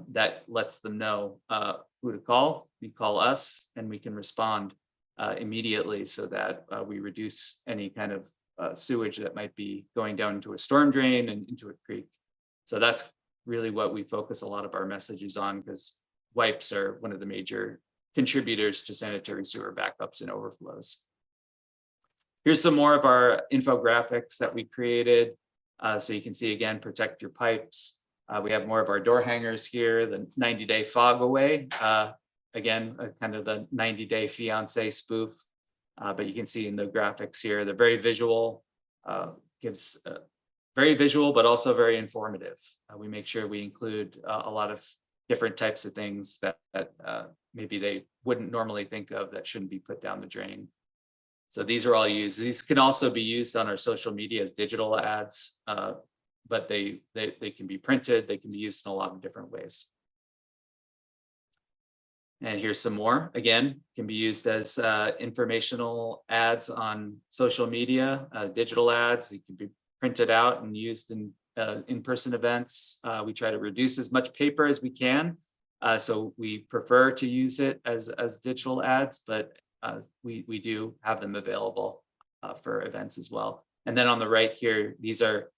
that lets them know who to call. You call us and we can respond immediately, so that we reduce any kind of sewage that might be going down into a storm drain and into a creek. So that's really what we focus a lot of our messages on, because wipes are one of the major contributors to sanitary sewer backups and overflows. Here's some more of our infographics that we created. So you can see again, protect your pipes. We have more of our door hangers here, the 90-day fog away. Again, kind of the 90-day fiance spoof. But you can see in the graphics here, they're very visual, gives very visual, but also very informative. We make sure we include a lot of different types of things that maybe they wouldn't normally think of that shouldn't be put down the drain. So these are all used. These can also be used on our social media as digital ads, but they can be printed. They can be used in a lot of different ways. And here's some more. Again, can be used as informational ads on social media, digital ads. They can be printed out and used in in-person events. We try to reduce as much paper as we can. So we prefer to use it as digital ads, but we do have them available for events as well. And then on the right here, these are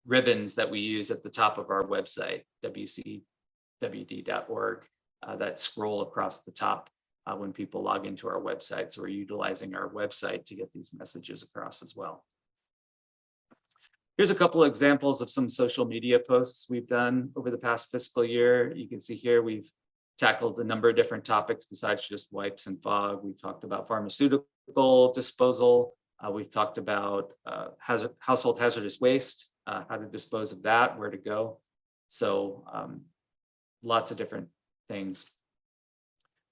ribbons that we use at the top of our website, wcwd.org, that scroll across the top when people log into our website. So we're utilizing our website to get these messages across as well. Here's a couple of examples of some social media posts we've done over the past fiscal year. You can see here we've tackled a number of different topics besides just wipes and fog. We've talked about pharmaceutical disposal. We've talked about household hazardous waste, how to dispose of that, where to go. So lots of different things.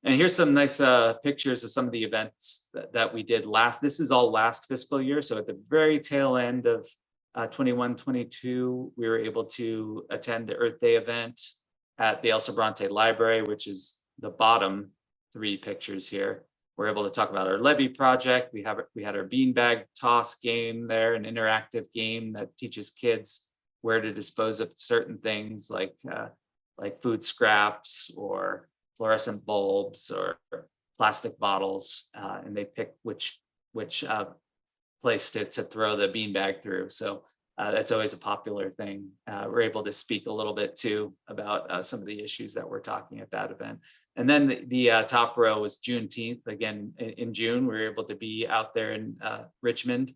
And here's some nice pictures of some of the events that we did this is all last fiscal year. So at the very tail end of 21-22, we were able to attend the Earth Day event at the El Sobrante Library, which is the bottom three pictures here. We're able to talk about our levee project. We had our beanbag toss game there, an interactive game that teaches kids where to dispose of certain things like food scraps or fluorescent bulbs or plastic bottles, and they pick which place to throw the beanbag through. So that's always a popular thing. We're able to speak a little bit too about some of the issues that we're talking at that event. And then the top row was Juneteenth. Again, in June, we were able to be out there in Richmond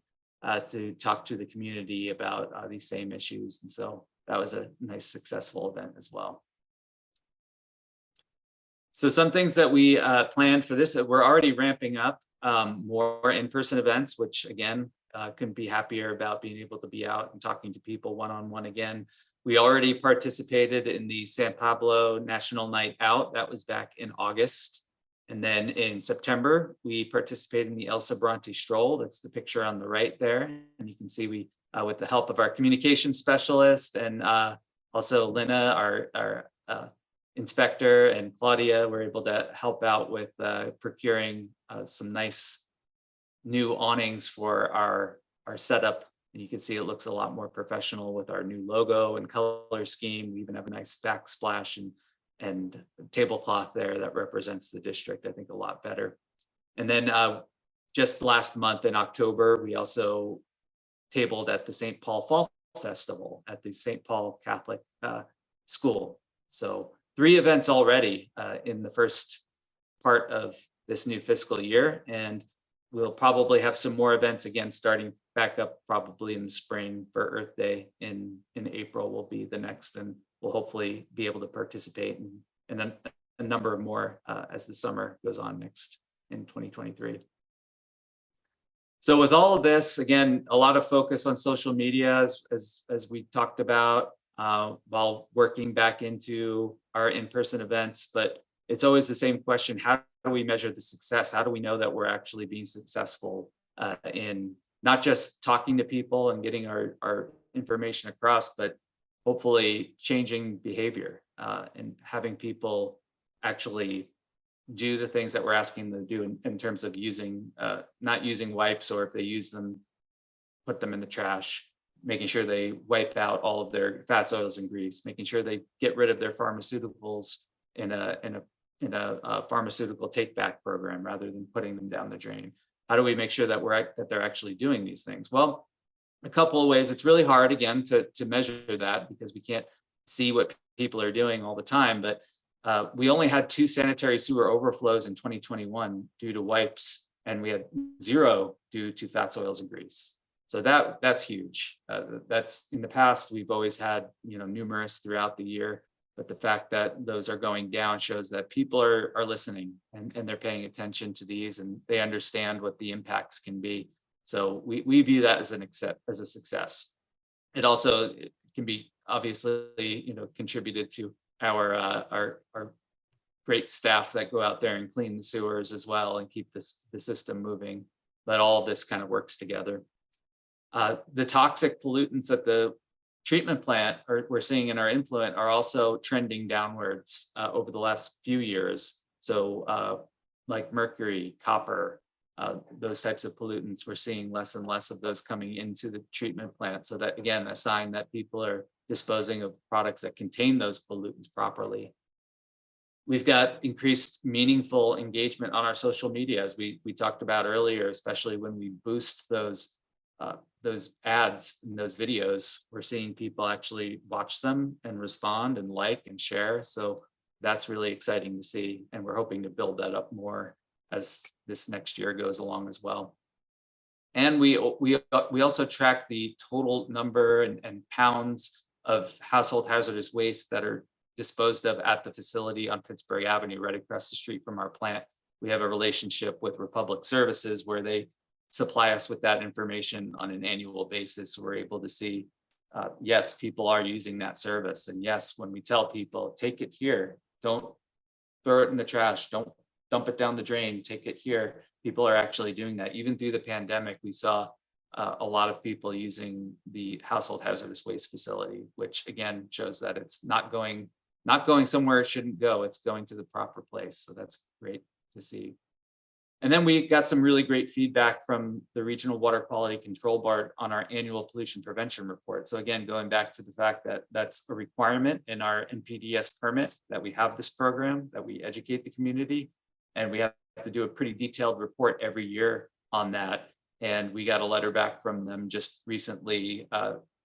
to talk to the community about these same issues. And so that was a nice, successful event as well. So some things that we planned for this, we're already ramping up more in-person events, which again, couldn't be happier about being able to be out and talking to people one-on-one again. We already participated in the San Pablo National Night Out. That was back in August. And then in September, we participated in the El Sobrante Stroll. That's the picture on the right there. And you can see we, with the help of our communication specialist and also Lina, our inspector and Claudia were able to help out with procuring some nice new awnings for our setup. And you can see it looks a lot more professional with our new logo and color scheme. We even have a nice backsplash and tablecloth there that represents the district, I think, a lot better. And then just last month in October, we also tabled at the St. Paul Fall Festival at the St. Paul Catholic School. So 3 events already in the first part of this new fiscal year. And we'll probably have some more events again, starting back up probably in the spring for Earth Day in April will be the next. And we'll hopefully be able to participate in a number of more as the summer goes on next in 2023. So with all of this, again, a lot of focus on social media as we talked about while working back into our in-person events, but it's always the same question. How do we measure the success? How do we know that we're actually being successful in not just talking to people and getting our information across, but hopefully changing behavior and having people actually do the things that we're asking them to do in terms of using, not using wipes, or if they use them, put them in the trash, making sure they wipe out all of their fats, oils, and grease, making sure they get rid of their pharmaceuticals in a pharmaceutical take back program rather than putting them down the drain. How do we make sure that they're actually doing these things? Well, a couple of ways. It's really hard again to measure that because we can't see what people are doing all the time, but we only had 2 sanitary sewer overflows in 2021 due to wipes, and we had 0 due to fats, oils, and grease. So that's huge. That's in the past, we've always had, numerous throughout the year, but the fact that those are going down shows that people are listening and they're paying attention to these, and they understand what the impacts can be. So we view that as a success. It also can be obviously, contributed to our great staff that go out there and clean the sewers as well and keep the system moving. But all of this kind of works together. The toxic pollutants at the treatment plant we're seeing in our influent are also trending downwards over the last few years. So like mercury, copper, those types of pollutants, we're seeing less and less of those coming into the treatment plant. So that, again, a sign that people are disposing of products that contain those pollutants properly. We've got increased meaningful engagement on our social media, as we talked about earlier, especially when we boost those ads and those videos. We're seeing people actually watch them and respond and like and share. So that's really exciting to see. And we're hoping to build that up more as this next year goes along as well. And we also track the total number and pounds of household hazardous waste that are disposed of at the facility on Pittsburgh Avenue, right across the street from our plant. We have a relationship with Republic Services where they supply us with that information on an annual basis. So we're able to see, yes, people are using that service. And yes, when we tell people, take it here, don't throw it in the trash, don't dump it down the drain, take it here, people are actually doing that. Even through the pandemic, we saw a lot of people using the household hazardous waste facility, which again shows that it's not going somewhere it shouldn't go. It's going to the proper place. So that's great to see. And then we got some really great feedback from the Regional Water Quality Control Board on our annual pollution prevention report. So again, going back to the fact that that's a requirement in our NPDES permit, that we have this program, that we educate the community, and we have to do a pretty detailed report every year on that. And we got a letter back from them just recently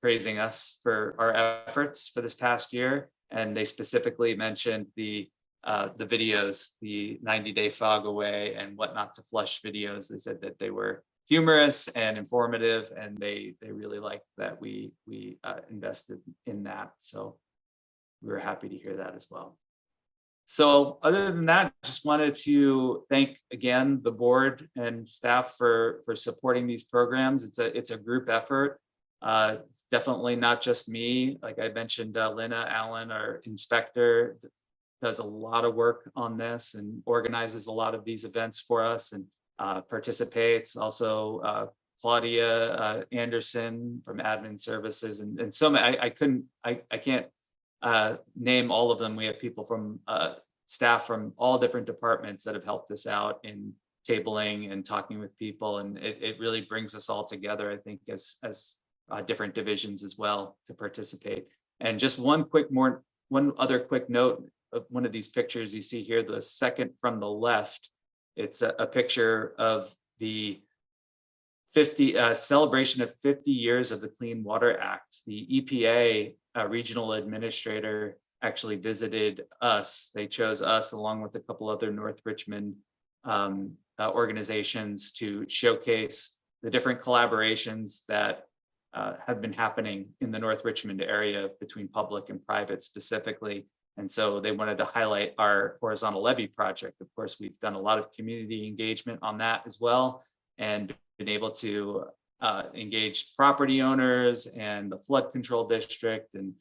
praising us for our efforts for this past year. And they specifically mentioned the videos, the 90-day fog away and what not to flush videos. They said that they were humorous and informative, and they really liked that we invested in that. So we were happy to hear that as well. So other than that, just wanted to thank again the board and staff for supporting these programs. It's a group effort. Definitely not just me. Like I mentioned, Lynna Allen, our inspector, does a lot of work on this and organizes a lot of these events for us and participates. Also, Claudia Anderson from Admin Services and so many. I can't name all of them. We have people from staff from all different departments that have helped us out in tabling and talking with people, and it really brings us all together, I think, as different divisions as well to participate. And just one other quick note of one of these pictures you see here, the second from the left, it's a picture of the celebration of 50 years of the Clean Water Act. The EPA regional administrator actually visited us. They chose us along with a couple other North Richmond organizations to showcase the different collaborations that have been happening in the North Richmond area between public and private specifically. And so they wanted to highlight our horizontal levee project. Of course, we've done a lot of community engagement on that as well, and been able to engage property owners and the flood control district and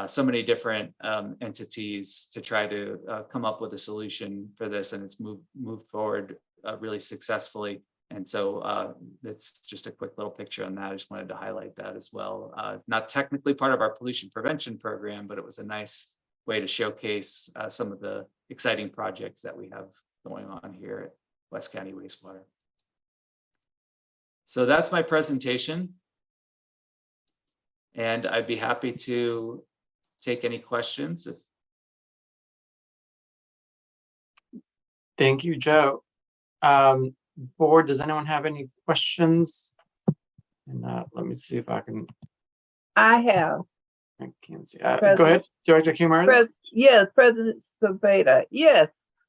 so many different entities to try to come up with a solution for this, and it's moved forward really successfully. And so it's just a quick little picture on that. I just wanted to highlight that as well. Not technically part of our pollution prevention program, but it was a nice way to showcase some of the exciting projects that we have going on here at West County Wastewater. So that's my presentation. And I'd be happy to take any questions. Thank you, Joe. Board, does anyone have any questions? And let me see if I can. I have. I can't see. Go ahead, Director Kumar. Yes, President Sabeda. Yes,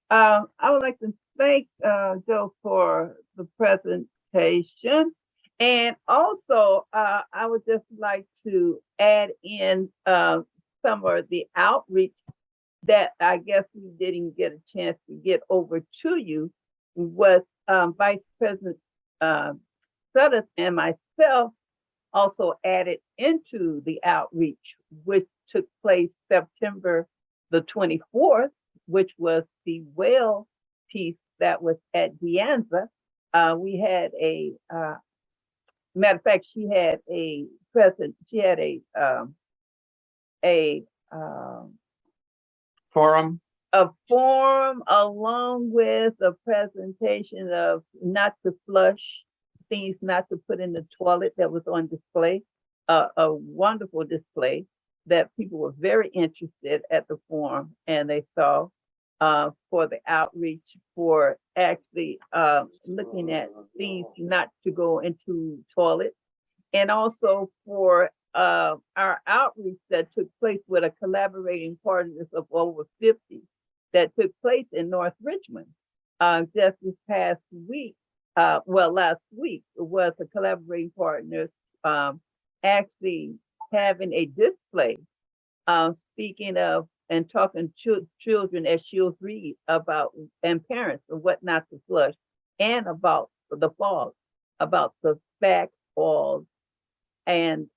I would like to thank Joe for the presentation. And also, I would just like to add in some of the outreach that I guess we didn't get a chance to get over to you, was Vice President Sutter and myself also added into the outreach, which took place September the 24th, which was the well piece that was at Deanza. We had a matter of fact, she had a Forum. A forum along with a presentation of not to flush, things not to put in the toilet, that was on display, a wonderful display that people were very interested at the forum, and they saw for the outreach for actually looking at things not to go into toilets, and also for our outreach that took place with a collaborating partners of over 50 that took place in North Richmond. Just this past week, last week, was a collaborating partners actually having a display, speaking of and talking to children as Shields read about, and parents, of what not to flush, and about the falls, about the back falls and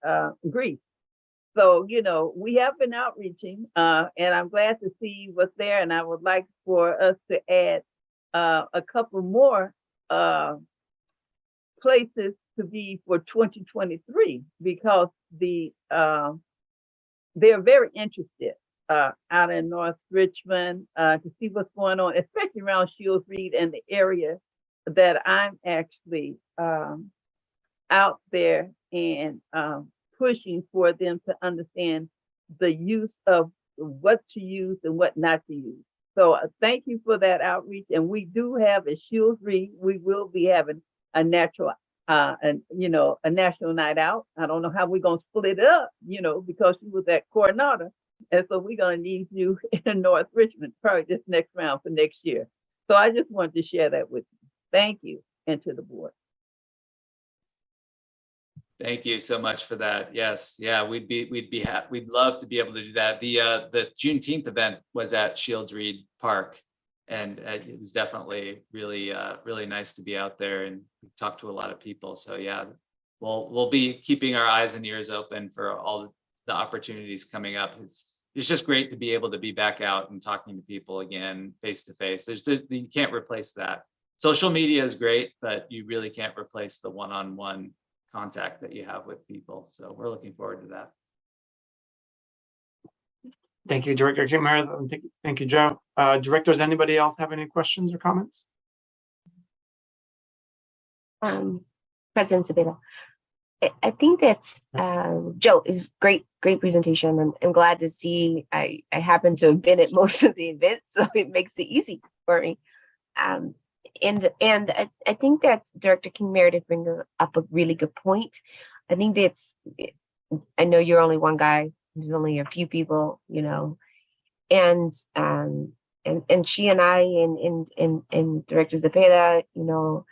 grief. So, you know, we have been outreaching, and I'm glad to see what's there. And I would like for us to add a couple more places to be for 2023, because they're very interested out in North Richmond to see what's going on, especially around Shields Reed and the area that I'm actually out there and pushing for them to understand the use of what to use and what not to use. So thank you for that outreach. And we do have a Shields Reed. We will be having a national night out. I don't know how we're going to split it up, because you was at Coronado. And so we're going to need you in North Richmond, probably this next round for next year. So I just wanted to share that with you. Thank you, and to the board. Thank you so much for that. Yes, yeah, we'd love to be able to do that. The Juneteenth event was at Shields Reed Park, and it was definitely really nice to be out there and talk to a lot of people. So yeah, we'll be keeping our eyes and ears open for all the opportunities coming up. It's just great to be able to be back out and talking to people again face to face. You can't replace that. Social media is great, but you really can't replace the one-on-one contact that you have with people. So we're looking forward to that. Thank you, Director King Meredith. And thank you, Joe. Directors, anybody else have any questions or comments? President Cepeda, I think that's Joe, it was great presentation. I'm glad to see I happen to have been at most of the events, so it makes it easy for me. And I think that Director King Meredith brings up a really good point. I think that's, I know you're only one guy, there's only a few people, you know, and she and I and Director Cepeda, you know,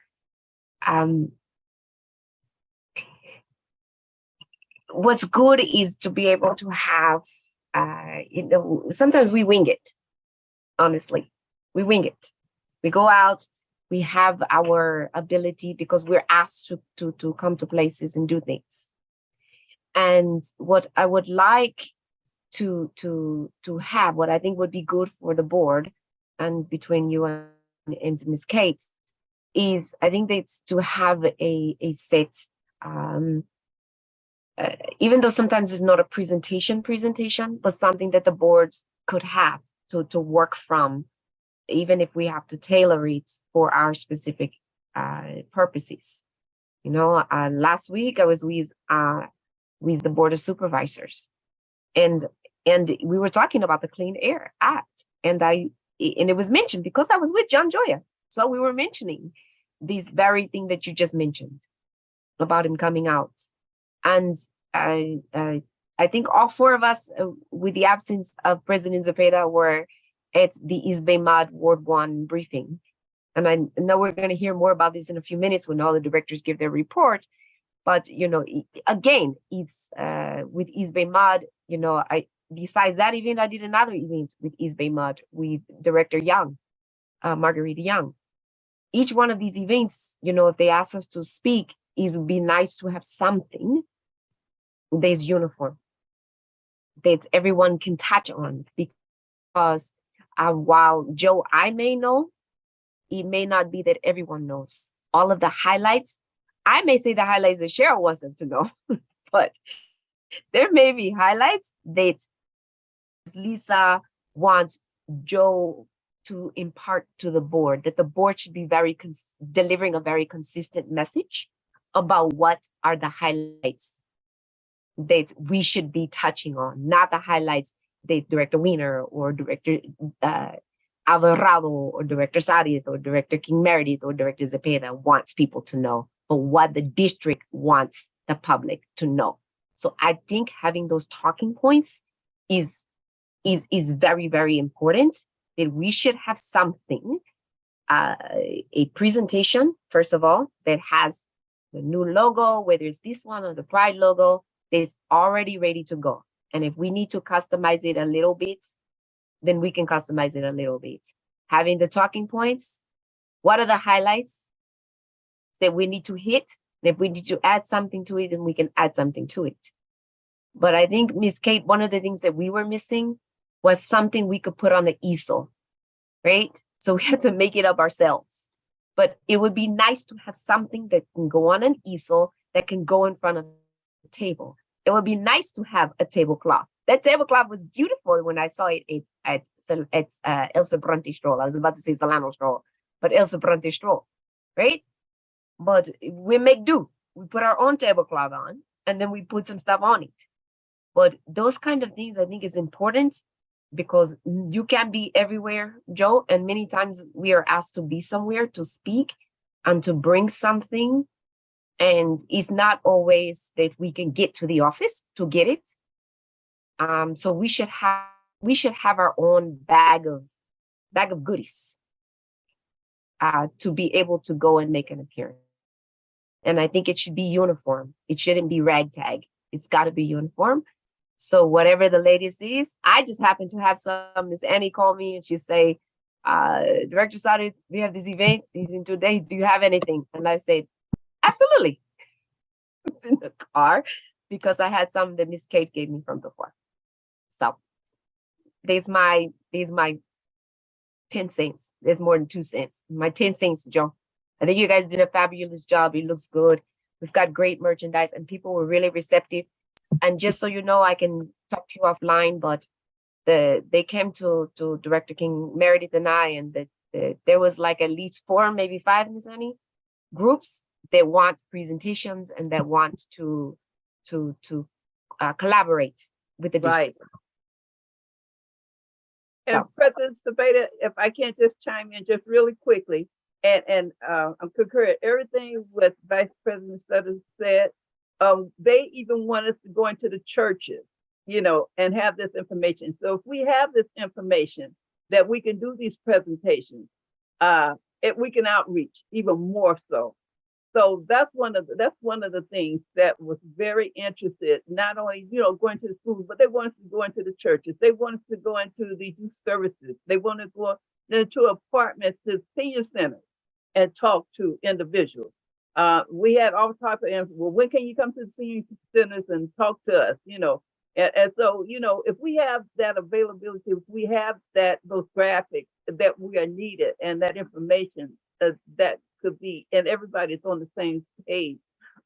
what's good is to be able to have, you know, sometimes we wing it, honestly, we wing it. We go out, we have our ability because we're asked to come to places and do things. And what I would like to have, what I think would be good for the board and between you and Ms. Kate is, I think that's to have a set, even though sometimes it's not a presentation, but something that the boards could have to work from, even if we have to tailor it for our specific purposes. You know, last week I was with the Board of Supervisors, and we were talking about the Clean Air Act, and it was mentioned because I was with John Joya, so we were mentioning this very thing that you just mentioned about him coming out, and I think all four of us, with the absence of President Cepeda, were at the East Bay Mod Ward 1 briefing. And I know we're going to hear more about this in a few minutes when all the directors give their report. But, you know, again, it's with East Bay Mod, you know, besides that event, I did another event with East Bay Mod with Director Young, Margarita Young. Each one of these events, you know, if they ask us to speak, it would be nice to have something that's uniform, that everyone can touch on, because while Joe, I may know, it may not be that everyone knows all of the highlights. I may say the highlights that Cheryl wants them to know, but there may be highlights that Lisa wants Joe to impart to the board, that the board should be delivering a very consistent message about what are the highlights that we should be touching on, not the highlights that Director Wiener or Director Alvarado or Director Sadiet or Director King Meredith or Director Cepeda wants people to know, but what the district wants the public to know. So I think having those talking points is very, very important, that we should have something, a presentation, first of all, that has the new logo, whether it's this one or the Pride logo, that's already ready to go. And if we need to customize it a little bit, then we can customize it a little bit. Having the talking points, what are the highlights that we need to hit? And if we need to add something to it, then we can add something to it. But I think, Ms. Kate, one of the things that we were missing was something we could put on the easel, right? So we had to make it up ourselves. But it would be nice to have something that can go on an easel, that can go in front of the table. It would be nice to have a tablecloth. That tablecloth was beautiful when I saw it at Elsa Bronte Stroll. I was about to say Solano Stroll, but Elsa Bronte Stroll, right? But we make do. We put our own tablecloth on, and then we put some stuff on it. But those kind of things, I think, is important, because you can't be everywhere, Joe. And many times we are asked to be somewhere to speak and to bring something. And it's not always that we can get to the office to get it. So we should have our own bag of goodies to be able to go and make an appearance. And I think it should be uniform. It shouldn't be ragtag. It's got to be uniform. So whatever the latest is, I just happen to have some. Miss Annie called me and she say, Director Sadi, we have this event. He's in 2 days. Do you have anything? And I said, absolutely. It's in the car, because I had some that Miss Kate gave me from before. So there's my 10 cents. There's more than 2 cents. My 10 cents, Joe. I think you guys did a fabulous job. It looks good. We've got great merchandise and people were really receptive. And just so you know, I can talk to you offline, but they came to Director King, Meredith and I, and there was like at least 4, maybe 5, Ms. Annie, groups that want presentations and that want to collaborate with the district. Right. And President Sabeda, if I can't just chime in just really quickly, and I'm concurring everything what Vice President Sutter said. They even want us to go into the churches, you know, and have this information. So if we have this information that we can do these presentations, we can outreach even more so. So that's one of the things that was very interested, not only, you know, going to the schools, but they want us to go into the churches. They want us to go into the youth services. They want to go into apartments, to senior centers, and talk to individuals. We had all type of answers. Well, when can you come to the senior centers and talk to us? You know, and so, you know, if we have that availability, if we have those graphics that we are needed and that information that could be, and everybody's on the same page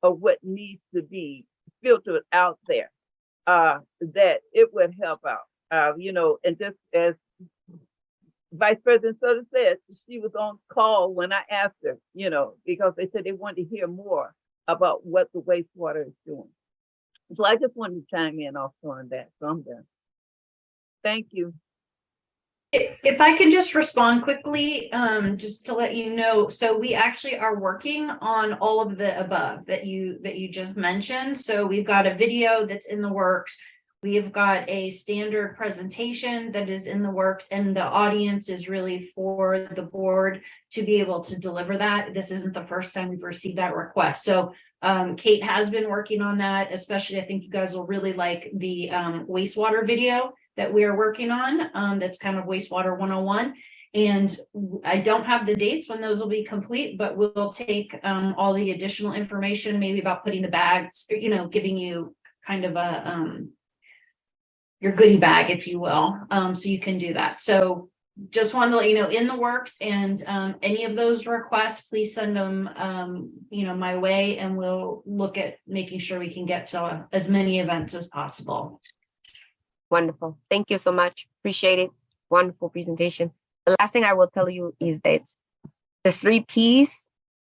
of what needs to be filtered out there, that it would help out. You know, and just as Vice President Sutter said, she was on call when I asked her, you know, because they said they wanted to hear more about what the wastewater is doing. So I just wanted to chime in also on that. So I'm done. Thank you. If I can just respond quickly, just to let you know, so we actually are working on all of the above that you just mentioned. So we've got a video that's in the works. We've got a standard presentation that is in the works, and the audience is really for the board to be able to deliver that. This isn't the first time we've received that request. So Kate has been working on that, especially I think you guys will really like the wastewater video that we are working on. That's kind of wastewater 101. And I don't have the dates when those will be complete, but we'll take all the additional information, maybe about putting the bags, you know, giving you kind of a your goodie bag, if you will, so you can do that. So just wanted to let you know, in the works, and any of those requests, please send them, you know, my way, and we'll look at making sure we can get to as many events as possible. Wonderful. Thank you so much. Appreciate it. Wonderful presentation. The last thing I will tell you is that the 3 Ps,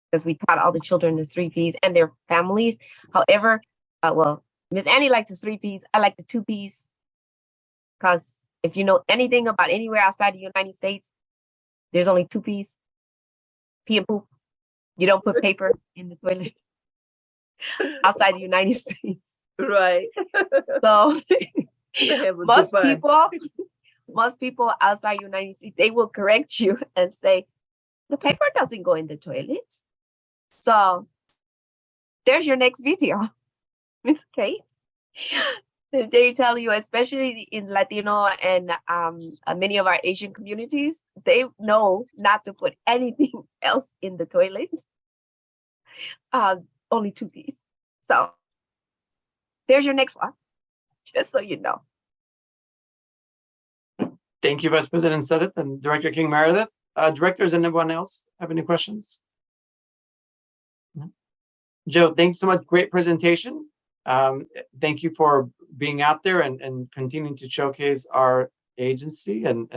because we taught all the children the 3 Ps and their families. However, well, Miss Annie likes the 3 Ps. I like the 2 Ps. Because if you know anything about anywhere outside the United States, there's only 2 Ps. Pee and poop. You don't put paper in the toilet outside the United States. Right. So most people outside United States, they will correct you and say, the paper doesn't go in the toilet. So there's your next video, Miss Kate. They tell you, especially in Latino and many of our Asian communities, they know not to put anything else in the toilets. Only 2 Ps. So there's your next one, just so you know. Thank you, Vice President Sutter and Director King Meredith. Directors, anyone else have any questions? No? Joe, thanks so much. Great presentation. Thank you for being out there and continuing to showcase our agency and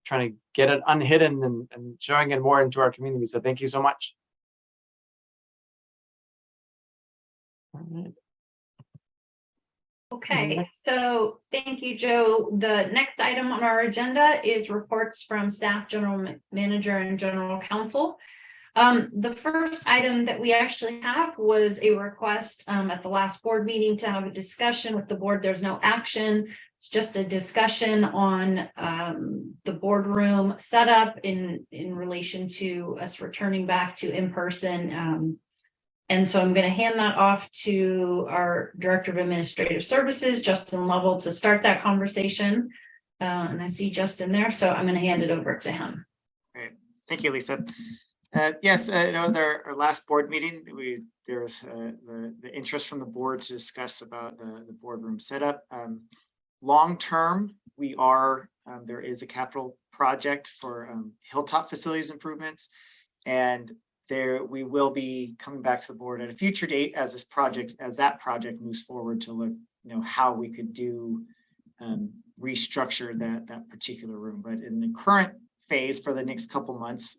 trying to get it unhidden and showing it more into our community. So thank you so much. All right. Okay, so thank you, Joe. The next item on our agenda is reports from staff, general manager, and general counsel. The first item that we actually have was a request at the last board meeting to have a discussion with the board. There's no action. It's just a discussion on the boardroom setup in relation to us returning back to in-person. And so I'm going to hand that off to our Director of Administrative Services, Justin Lovell, to start that conversation. And I see Justin there, so I'm going to hand it over to him. Great. Thank you, Lisa. Yes, you know, our last board meeting, there was the interest from the board to discuss about the boardroom setup. Long term, there is a capital project for hilltop facilities improvements, and we will be coming back to the board at a future date as that project moves forward to look, you know, how we could do restructure that particular room. But in the current phase for the next couple months,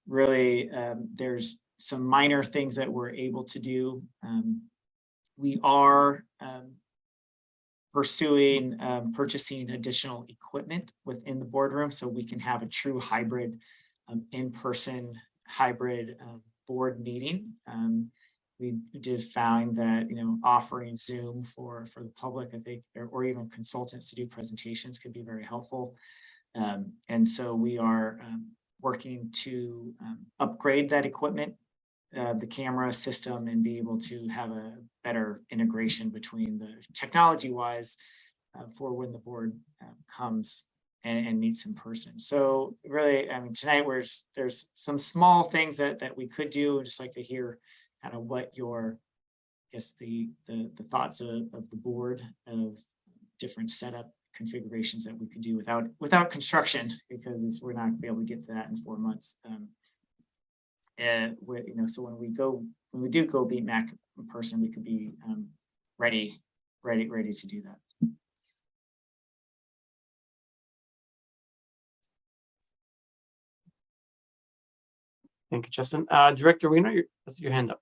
really, there's some minor things that we're able to do. We are pursuing purchasing additional equipment within the boardroom so we can have a true hybrid, in-person hybrid board meeting. We did find that, offering Zoom for the public, I think, or even consultants to do presentations could be very helpful. And so we are working to upgrade that equipment, the camera system, and be able to have a better integration between the technology-wise for when the board comes and meets in person. So really, tonight there's some small things that we could do. I'd just like to hear kind of what your, I guess, the thoughts of the board of different setup configurations that we could do without construction, because we're not gonna be able to get to that in 4 months. And so when we do go beat Mac in person, we could be ready to do that. Thank you, Justin. Director Weiner, that's your hand up.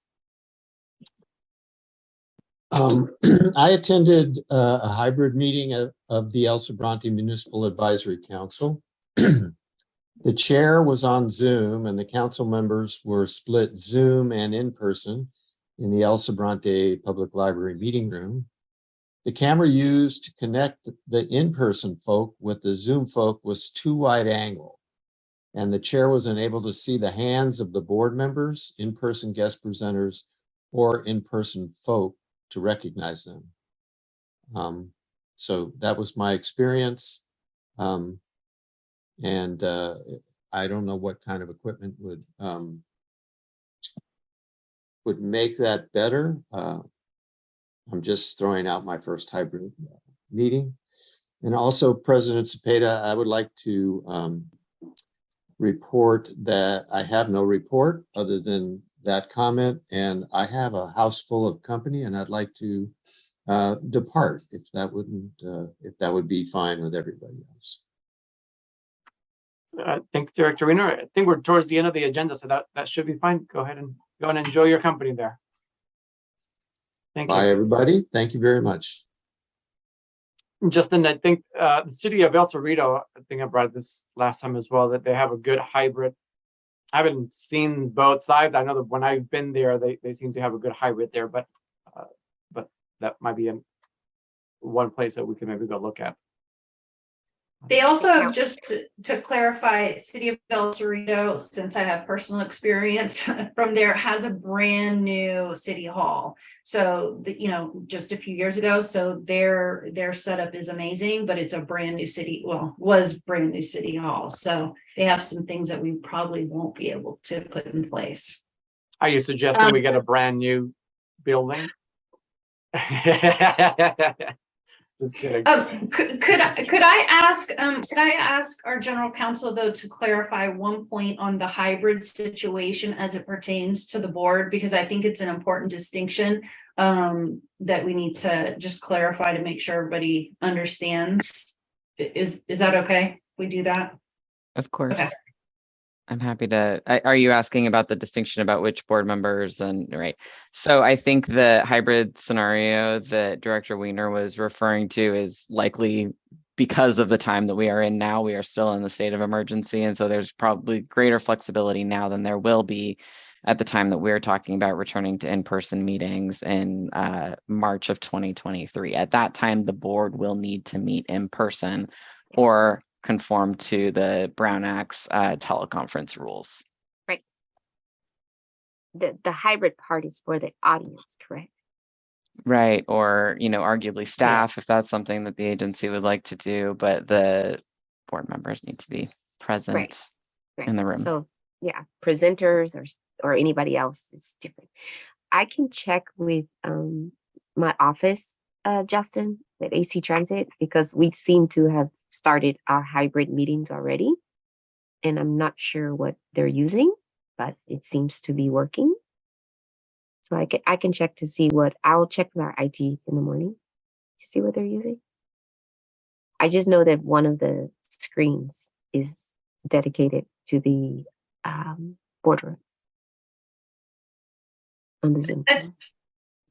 I attended a hybrid meeting of the El Sobrante Municipal Advisory Council. The chair was on Zoom and the council members were split Zoom and in person in the El Sobrante Public Library meeting room. The camera used to connect the in-person folk with the Zoom folk was too wide angle, and the chair was unable to see the hands of the board members, in-person guest presenters, or in-person folk to recognize them. So that was my experience. And I don't know what kind of equipment would make that better. I'm just throwing out my first hybrid meeting. And also, President Cepeda, I would like to report that I have no report other than that comment, and I have a house full of company, and I'd like to depart if that would be fine with everybody else. Thank you, Director Weiner. I think we're towards the end of the agenda, so that should be fine. Go ahead and enjoy your company there. Thank you. Bye, everybody. Thank you very much. Justin, I think the city of El Cerrito, I think I brought this last time as well, that they have a good hybrid. I haven't seen both sides. I know that when I've been there, they seem to have a good hybrid there, but that might be one place that we can maybe go look at. They also, just to clarify, City of El Cerrito, since I have personal experience from there, has a brand new city hall. So, just a few years ago, so their setup is amazing, but it's a brand new was brand new city hall. So they have some things that we probably won't be able to put in place. Are you suggesting we get a brand new building? Just kidding. Could I ask our general counsel, though, to clarify one point on the hybrid situation as it pertains to the board, because I think it's an important distinction that we need to just clarify to make sure everybody understands. Is that okay? We do that? Of course. Okay. I'm happy to. Are you asking about the distinction about which board members and right? So I think the hybrid scenario that Director Weiner was referring to is likely because of the time that we are in now. We are still in the state of emergency, and so there's probably greater flexibility now than there will be at the time that we're talking about returning to in-person meetings in March of 2023. At that time, the board will need to meet in person or conform to the Brown Act's teleconference rules. Right. The hybrid part is for the audience, correct? Right, or arguably staff, if that's something that the agency would like to do, but the board members need to be present in the room. So yeah, presenters or anybody else is different. I can check with my office, Justin, at AC Transit, because we seem to have started our hybrid meetings already, and I'm not sure what they're using, but it seems to be working. So I can check to see I'll check with our IT in the morning to see what they're using. I just know that one of the screens is dedicated to the boardroom on the Zoom.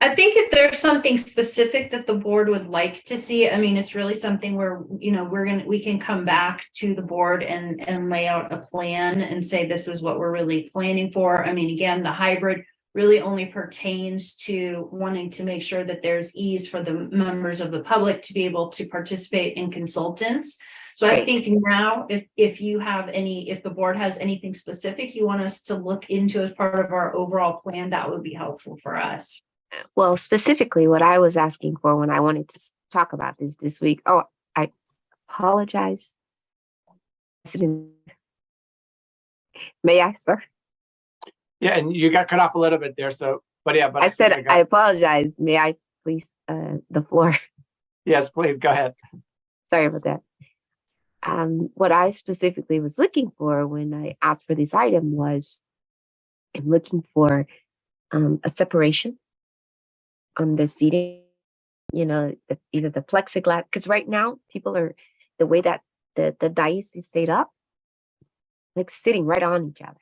I think if there's something specific that the board would like to see, I mean, it's really something where, you know, we can come back to the board and lay out a plan and say, this is what we're really planning for. I mean, again, the hybrid really only pertains to wanting to make sure that there's ease for the members of the public to be able to participate in consultants. So I think now if the board has anything specific you want us to look into as part of our overall plan, that would be helpful for us. Well, specifically what I was asking for when I wanted to talk about this week. Oh, I apologize. May I, sir? Yeah, and you got cut off a little bit there. So, but yeah, but I said, I apologize. May I please, the floor? Yes, please go ahead. Sorry about that. What I specifically was looking for when I asked for this item was I'm looking for a separation on the seating, you know, either the plexiglass, because right now people are, the way that the dais is set up, like sitting right on each other,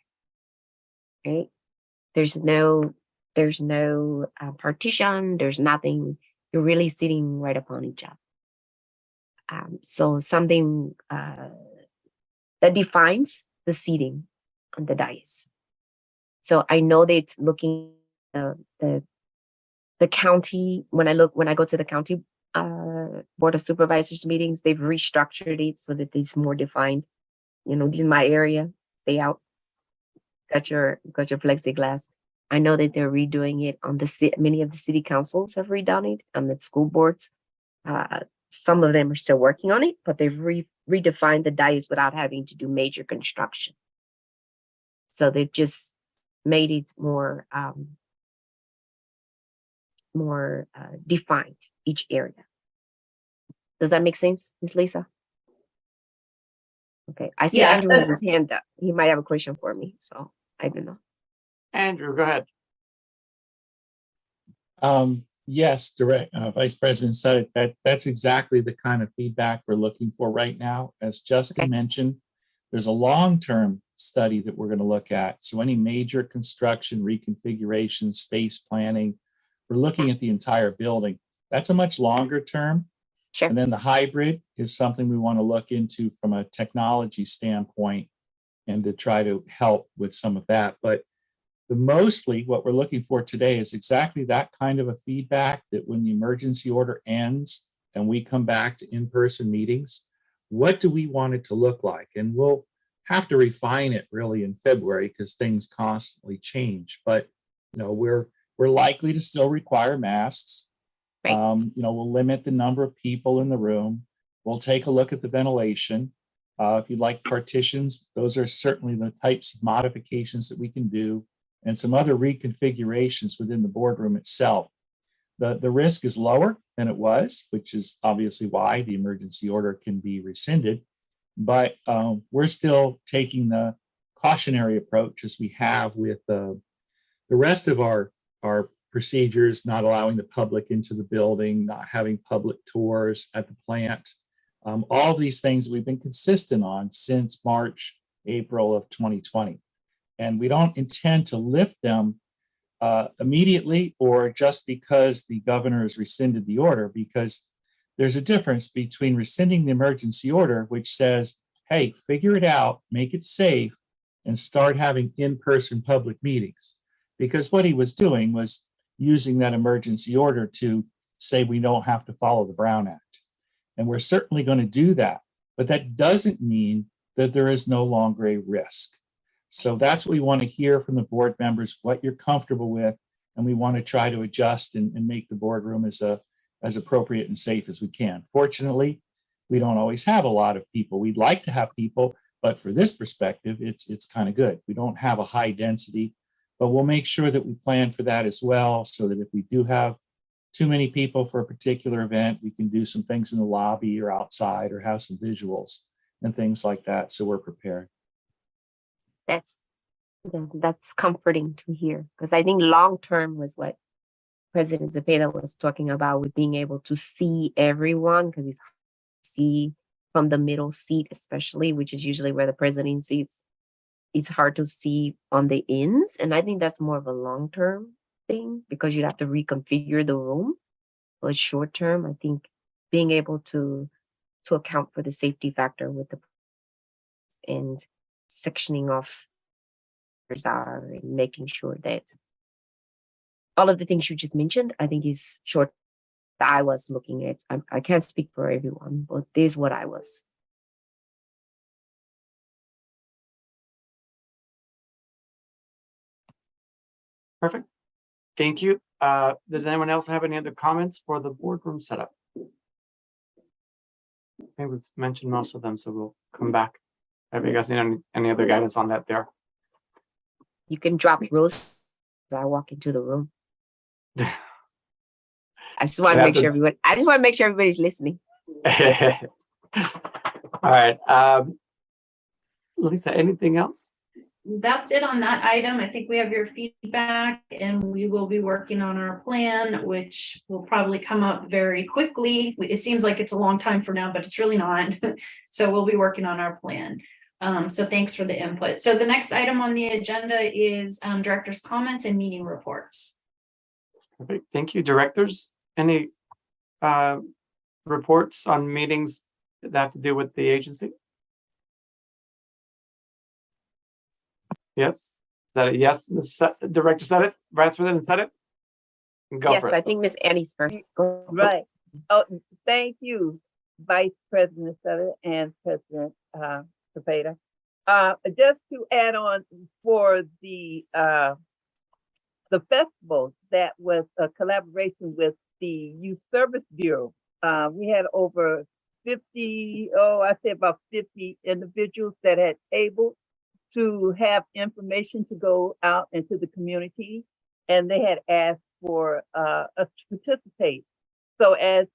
right? There's no partition, there's nothing, you're really sitting right upon each other. So something that defines the seating on the dais. So I know that it's looking the county, when I go to the county board of supervisors meetings, they've restructured it so that it's more defined. You know, this is my area, stay out. Got your plexiglass. I know that they're redoing it on many of the city councils have redone it, on the school boards. Some of them are still working on it, but they've redefined the dais without having to do major construction. So they've just made it more defined, each area. Does that make sense, Ms. Lisa? Okay, I see Yes. Andrew has his hand up. He might have a question for me, so I don't know. Andrew, go ahead. Yes, Vice President said it, that's exactly the kind of feedback we're looking for right now. As Justin mentioned, there's a long-term study that we're going to look at. So any major construction, reconfiguration, space planning, we're looking at the entire building. That's a much longer term. Sure. And then the hybrid is something we want to look into from a technology standpoint and to try to help with some of that. But mostly what we're looking for today is exactly that kind of a feedback, that when the emergency order ends and we come back to in-person meetings, what do we want it to look like? And we'll have to refine it really in February because things constantly change. But you know, we're likely to still require masks. Right. You know, we'll limit the number of people in the room. We'll take a look at the ventilation. If you'd like partitions, those are certainly the types of modifications that we can do, and some other reconfigurations within the boardroom itself. The risk is lower than it was, which is obviously why the emergency order can be rescinded. But we're still taking the cautionary approach as we have with the rest of our procedures, not allowing the public into the building, not having public tours at the plant. All these things we've been consistent on since March, April of 2020. And we don't intend to lift them immediately or just because the governor has rescinded the order, because there's a difference between rescinding the emergency order, which says, hey, figure it out, make it safe, and start having in-person public meetings. Because what he was doing was using that emergency order to say we don't have to follow the Brown Act. And we're certainly going to do that. But that doesn't mean that there is no longer a risk. So that's what we want to hear from the board members, what you're comfortable with, and we want to try to adjust and make the boardroom as appropriate and safe as we can. Fortunately, we don't always have a lot of people. We'd like to have people, but for this perspective, it's kind of good. We don't have a high density, but we'll make sure that we plan for that as well, so that if we do have too many people for a particular event, we can do some things in the lobby or outside or have some visuals and things like that, so we're prepared. That's comforting to hear, because I think long-term was what President Zepeda was talking about, with being able to see everyone, because it's see from the middle seat, especially, which is usually where the president sits, it's hard to see on the ends. And I think that's more of a long-term thing because you'd have to reconfigure the room. But short term, I think being able to account for the safety factor with the and sectioning off are and making sure that all of the things you just mentioned, I think is short that I was looking at. I can't speak for everyone, but this is what I was. Perfect. Thank you. Does anyone else have any other comments for the boardroom setup? I think we've mentioned most of them, so we'll come back. Have you guys need any other guidance on that there? You can drop Rose as I walk into the room. I just want to make sure everyone. I just want to make sure everybody's listening. All right, Lisa. Anything else? That's it on that item. I think we have your feedback and we will be working on our plan, which will probably come up very quickly. It seems like it's a long time from now, but it's really not. So we'll be working on our plan. So thanks for the input. So the next item on the agenda is director's comments and meeting reports. Perfect. Thank you, directors. Any reports on meetings that have to do with the agency? Yes. Is that a yes? Ms. Director said it. Vice President said it. Go yes, for it. I think Miss Annie's first. Go. Right. Oh, thank you, Vice President Sutter and President Cepeda. Just to add on for the festival that was a collaboration with the Youth Service Bureau. We had over 50, I say about 50 individuals that had tabled to have information to go out into the community, and they had asked for us to participate. So as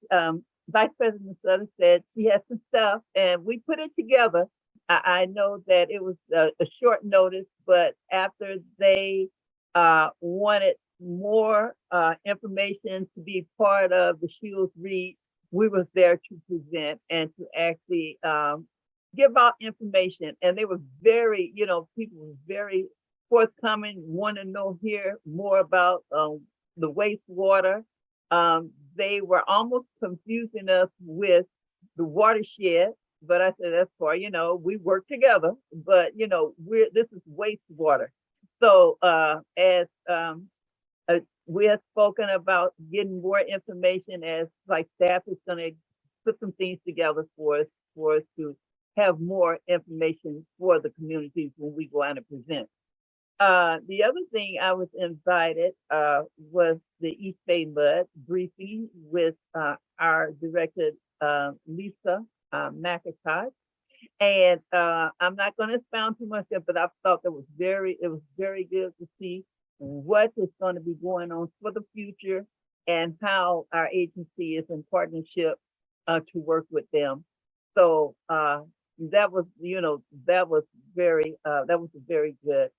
Vice President Sutter said, she had some stuff, and we put it together. I know that it was a short notice, but after they wanted more information to be part of the Shields Read, we was there to present and to actually give out information. And they were very, people were very forthcoming, want to know here more about the wastewater. They were almost confusing us with the watershed, but I said, that's far, we work together, but this is wastewater. So as we have spoken about getting more information, as like staff is going to put some things together for us to have more information for the communities when we go out and present. The other thing I was invited was the East Bay Mud briefing with our director, Lisa McIntosh. And I'm not going to expound too much, but I thought it was very good to see what is going to be going on for the future and how our agency is in partnership to work with them. So that was a very good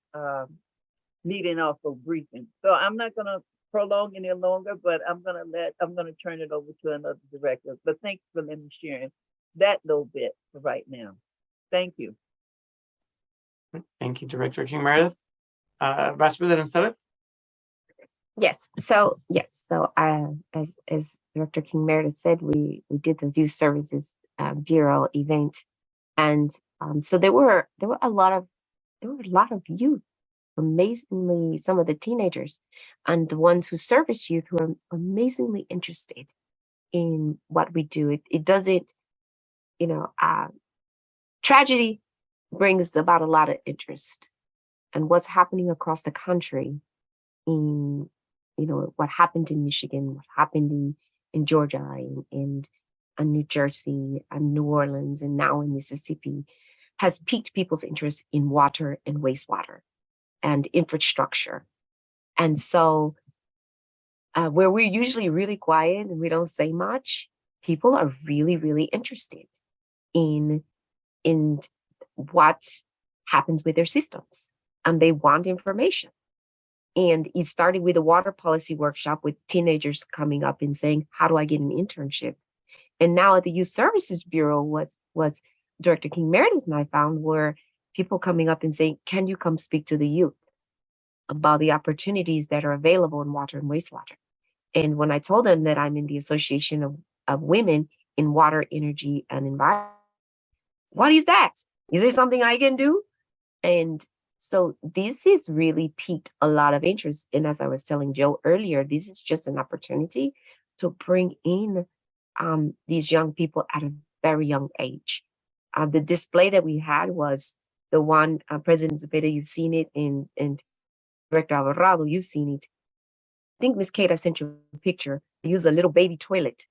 meeting, also briefing. So I'm not going to prolong any longer, but I'm going to turn it over to another director. But thanks for letting me sharing that little bit for right now. Thank you. Thank you, Director King Meredith. Vice President Sutter? Yes. So as Director King Meredith said, we did the Youth Services Bureau event, and so there were a lot of youth, amazingly, some of the teenagers and the ones who service youth who are amazingly interested in what we do. It doesn't, tragedy brings about a lot of interest, and what's happening across the country in, what happened in Michigan, what happened in Georgia and New Jersey and New Orleans and now in Mississippi has piqued people's interest in water and wastewater and infrastructure. And so where we're usually really quiet and we don't say much, people are really, really interested in what happens with their systems, and they want information. And it started with a water policy workshop with teenagers coming up and saying, how do I get an internship? And now at the Youth Services Bureau, what's Director King Meredith and I found were people coming up and saying, can you come speak to the youth about the opportunities that are available in water and wastewater? And when I told them that I'm in the Association of Women in Water, Energy, and Environment, what is that? Is it something I can do? And so this has really piqued a lot of interest. And as I was telling Joe earlier, this is just an opportunity to bring in these young people at a very young age. The display that we had was the one, President Zepeda, you've seen it, and Director Alvarado, you've seen it. I think Miss Kate, I sent you a picture. I used a little baby toilet.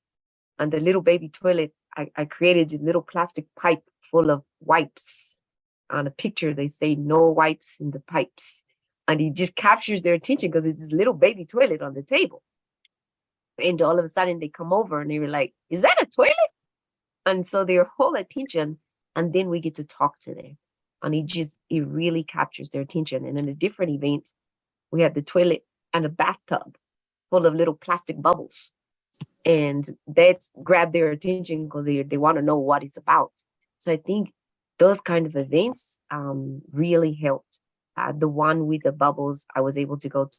And the little baby toilet, I created a little plastic pipe full of wipes. On a picture, they say no wipes in the pipes. And it just captures their attention because it's this little baby toilet on the table. And all of a sudden they come over and they were like, is that a toilet? And so their whole attention, and then we get to talk to them. And it really captures their attention. And in a different event, we had the toilet and a bathtub full of little plastic bubbles. And that grabbed their attention because they want to know what it's about. So I think those kind of events really helped. The one with the bubbles, I was able to go to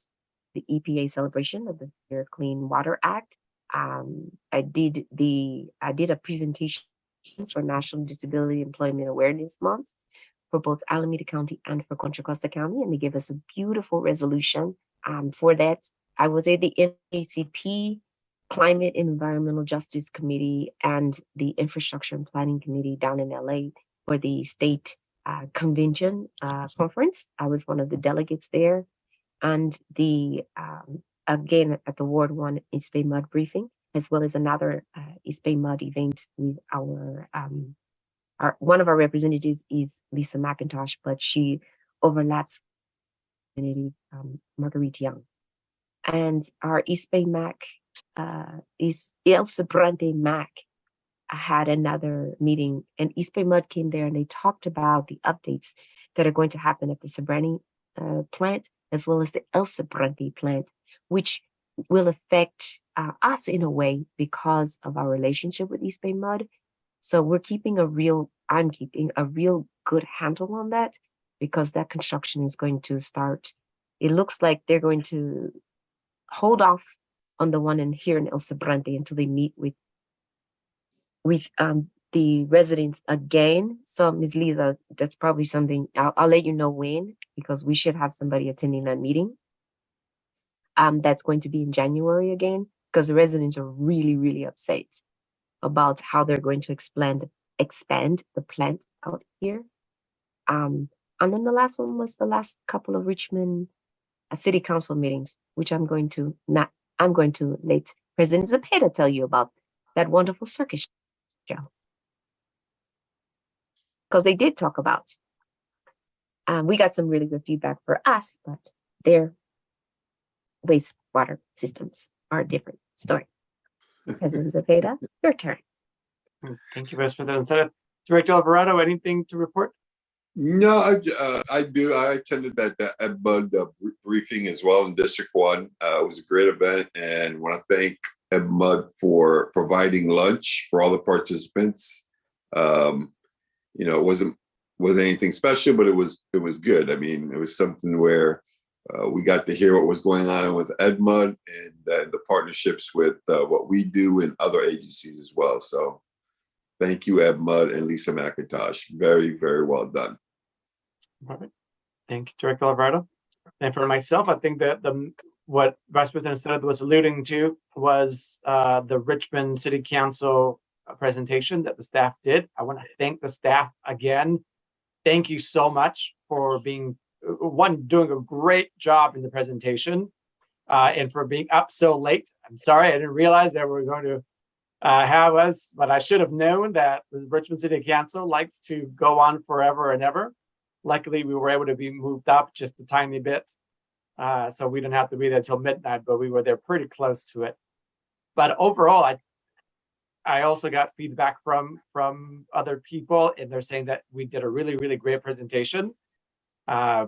the EPA celebration of the Fair Clean Water Act. I did a presentation for National Disability Employment Awareness Month for both Alameda County and for Contra Costa County, and they gave us a beautiful resolution for that. I was at the NACP Climate and Environmental Justice Committee and the Infrastructure and Planning Committee down in LA for the state convention conference. I was one of the delegates there. And again, at the Ward 1 East Bay Mud briefing, as well as another East Bay Mud event with our one of our representatives is Lisa McIntosh, but she overlaps with Marguerite Young. And our East Bay MAC is Elsa Brante MAC had another meeting, and East Bay Mud came there and they talked about the updates that are going to happen at the Sobrani plant, as well as the El Sobrante plant, which will affect us in a way because of our relationship with East Bay Mud. So I'm keeping a real good handle on that, because that construction is going to start. It looks like they're going to hold off on the one in here in El Sobrante until they meet with the residents again. So Ms. Lisa, that's probably something I'll let you know when, because we should have somebody attending that meeting. That's going to be in January again, because the residents are really, really upset about how they're going to expand the plant out here. And then the last one was the last couple of Richmond City Council meetings, which I'm going to let President Zepeda tell you about that wonderful circus show. Because they did talk about. We got some really good feedback for us, but their wastewater systems are a different story. President Zepeda, your turn. Thank you, Vice President. Director Alvarado, anything to report? No, I do. I attended that Bud briefing as well in District 1. It was a great event, and want to thank Mud for providing lunch for all the participants. It wasn't anything special, but it was good. I mean, it was something where we got to hear what was going on with EdMud and the partnerships with what we do in other agencies as well. So thank you, EdMud and Lisa McIntosh. Very, very well done. All right. Thank you, Director Alvarado. And for myself, I think that what Vice President Estrada was alluding to was the Richmond City Council presentation that the staff did. I want to thank the staff again. Thank you so much for doing a great job in the presentation and for being up so late. I'm sorry, I didn't realize that we were going to have us, but I should have known that the Richmond City Council likes to go on forever and ever. Luckily, we were able to be moved up just a tiny bit. So we didn't have to be there till midnight, but we were there pretty close to it. But overall, I also got feedback from other people, and they're saying that we did a really, really great presentation.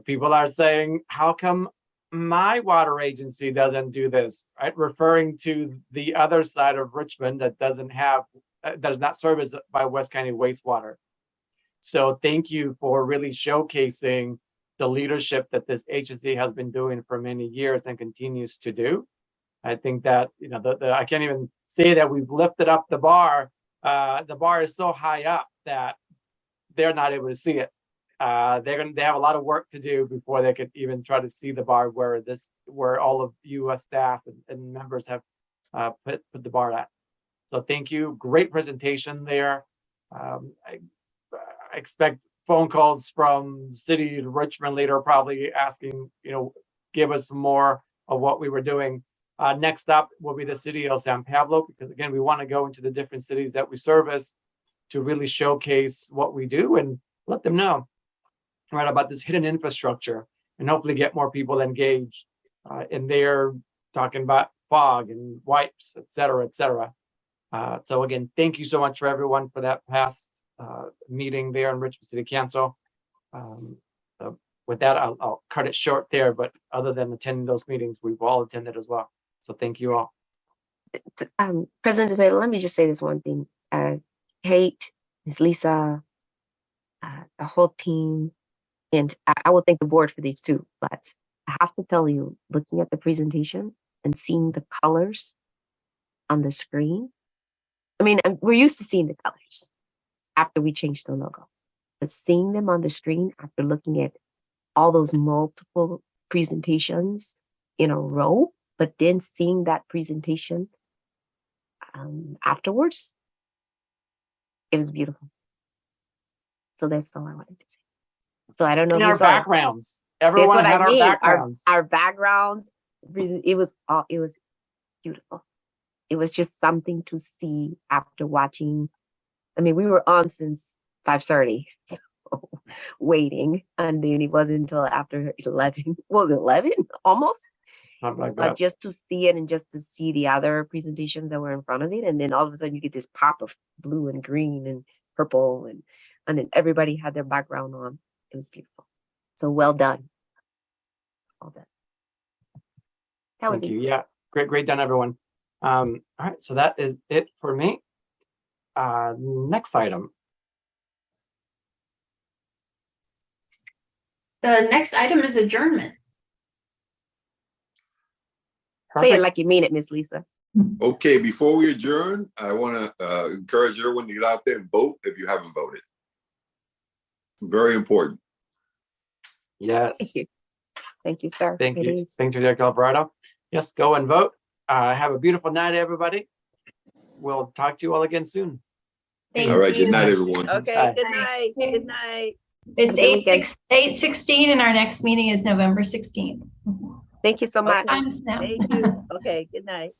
People are saying, how come my water agency doesn't do this, right? Referring to the other side of Richmond that doesn't have that is not serviced by West County Wastewater. So thank you for really showcasing the leadership that this agency has been doing for many years and continues to do. I think that, I can't even say that we've lifted up the bar. The bar is so high up that they're not able to see it. They have a lot of work to do before they could even try to see the bar where all of you staff and members have put the bar at. So thank you. Great presentation there. I expect phone calls from City of Richmond later, probably asking, give us more of what we were doing. Next up will be the City of San Pablo, because again, we want to go into the different cities that we service to really showcase what we do and let them know about this hidden infrastructure, and hopefully get more people engaged in there, talking about fog and wipes, et cetera, et cetera. So again, thank you so much for everyone for that past meeting there in Richmond City Council. So with that, I'll cut it short there, but other than attending those meetings, we've all attended as well. So thank you all. President DeVito, let me just say this one thing. Kate, Ms. Lisa, the whole team, and I will thank the board for these too, but I have to tell you, looking at the presentation and seeing the colors on the screen, I mean, we're used to seeing the colors after we changed the logo, but seeing them on the screen after looking at all those multiple presentations in a row, but then seeing that presentation afterwards, it was beautiful. So that's all I wanted to say. So I don't know. In our backgrounds, everyone had our backgrounds. Our backgrounds. It was beautiful. It was just something to see after watching. I mean, we were on since 5:30, so waiting, and then it wasn't until after 11. Well, 11 almost. Like but just to see it and just to see the other presentations that were in front of it, and then all of a sudden you get this pop of blue and green and purple, and then everybody had their background on. It was beautiful. So well done. All that. Thank you. Yeah, great done, everyone. All right, so that is it for me. Next item. The next item is adjournment. Say it like you mean it, Miss Lisa. Okay, before we adjourn, I want to encourage everyone to get out there and vote if you haven't voted. Very important. Yes. Thank you, sir. Thank you. Thanks, Director Alvarado. Yes, go and vote. Have a beautiful night, everybody. We'll talk to you all again soon. All right, good night, everyone. Okay, Bye. good night. Good night. It's 8/16 and our next meeting is November 16th. Thank you so much. Times now. Thank you. Okay, good night.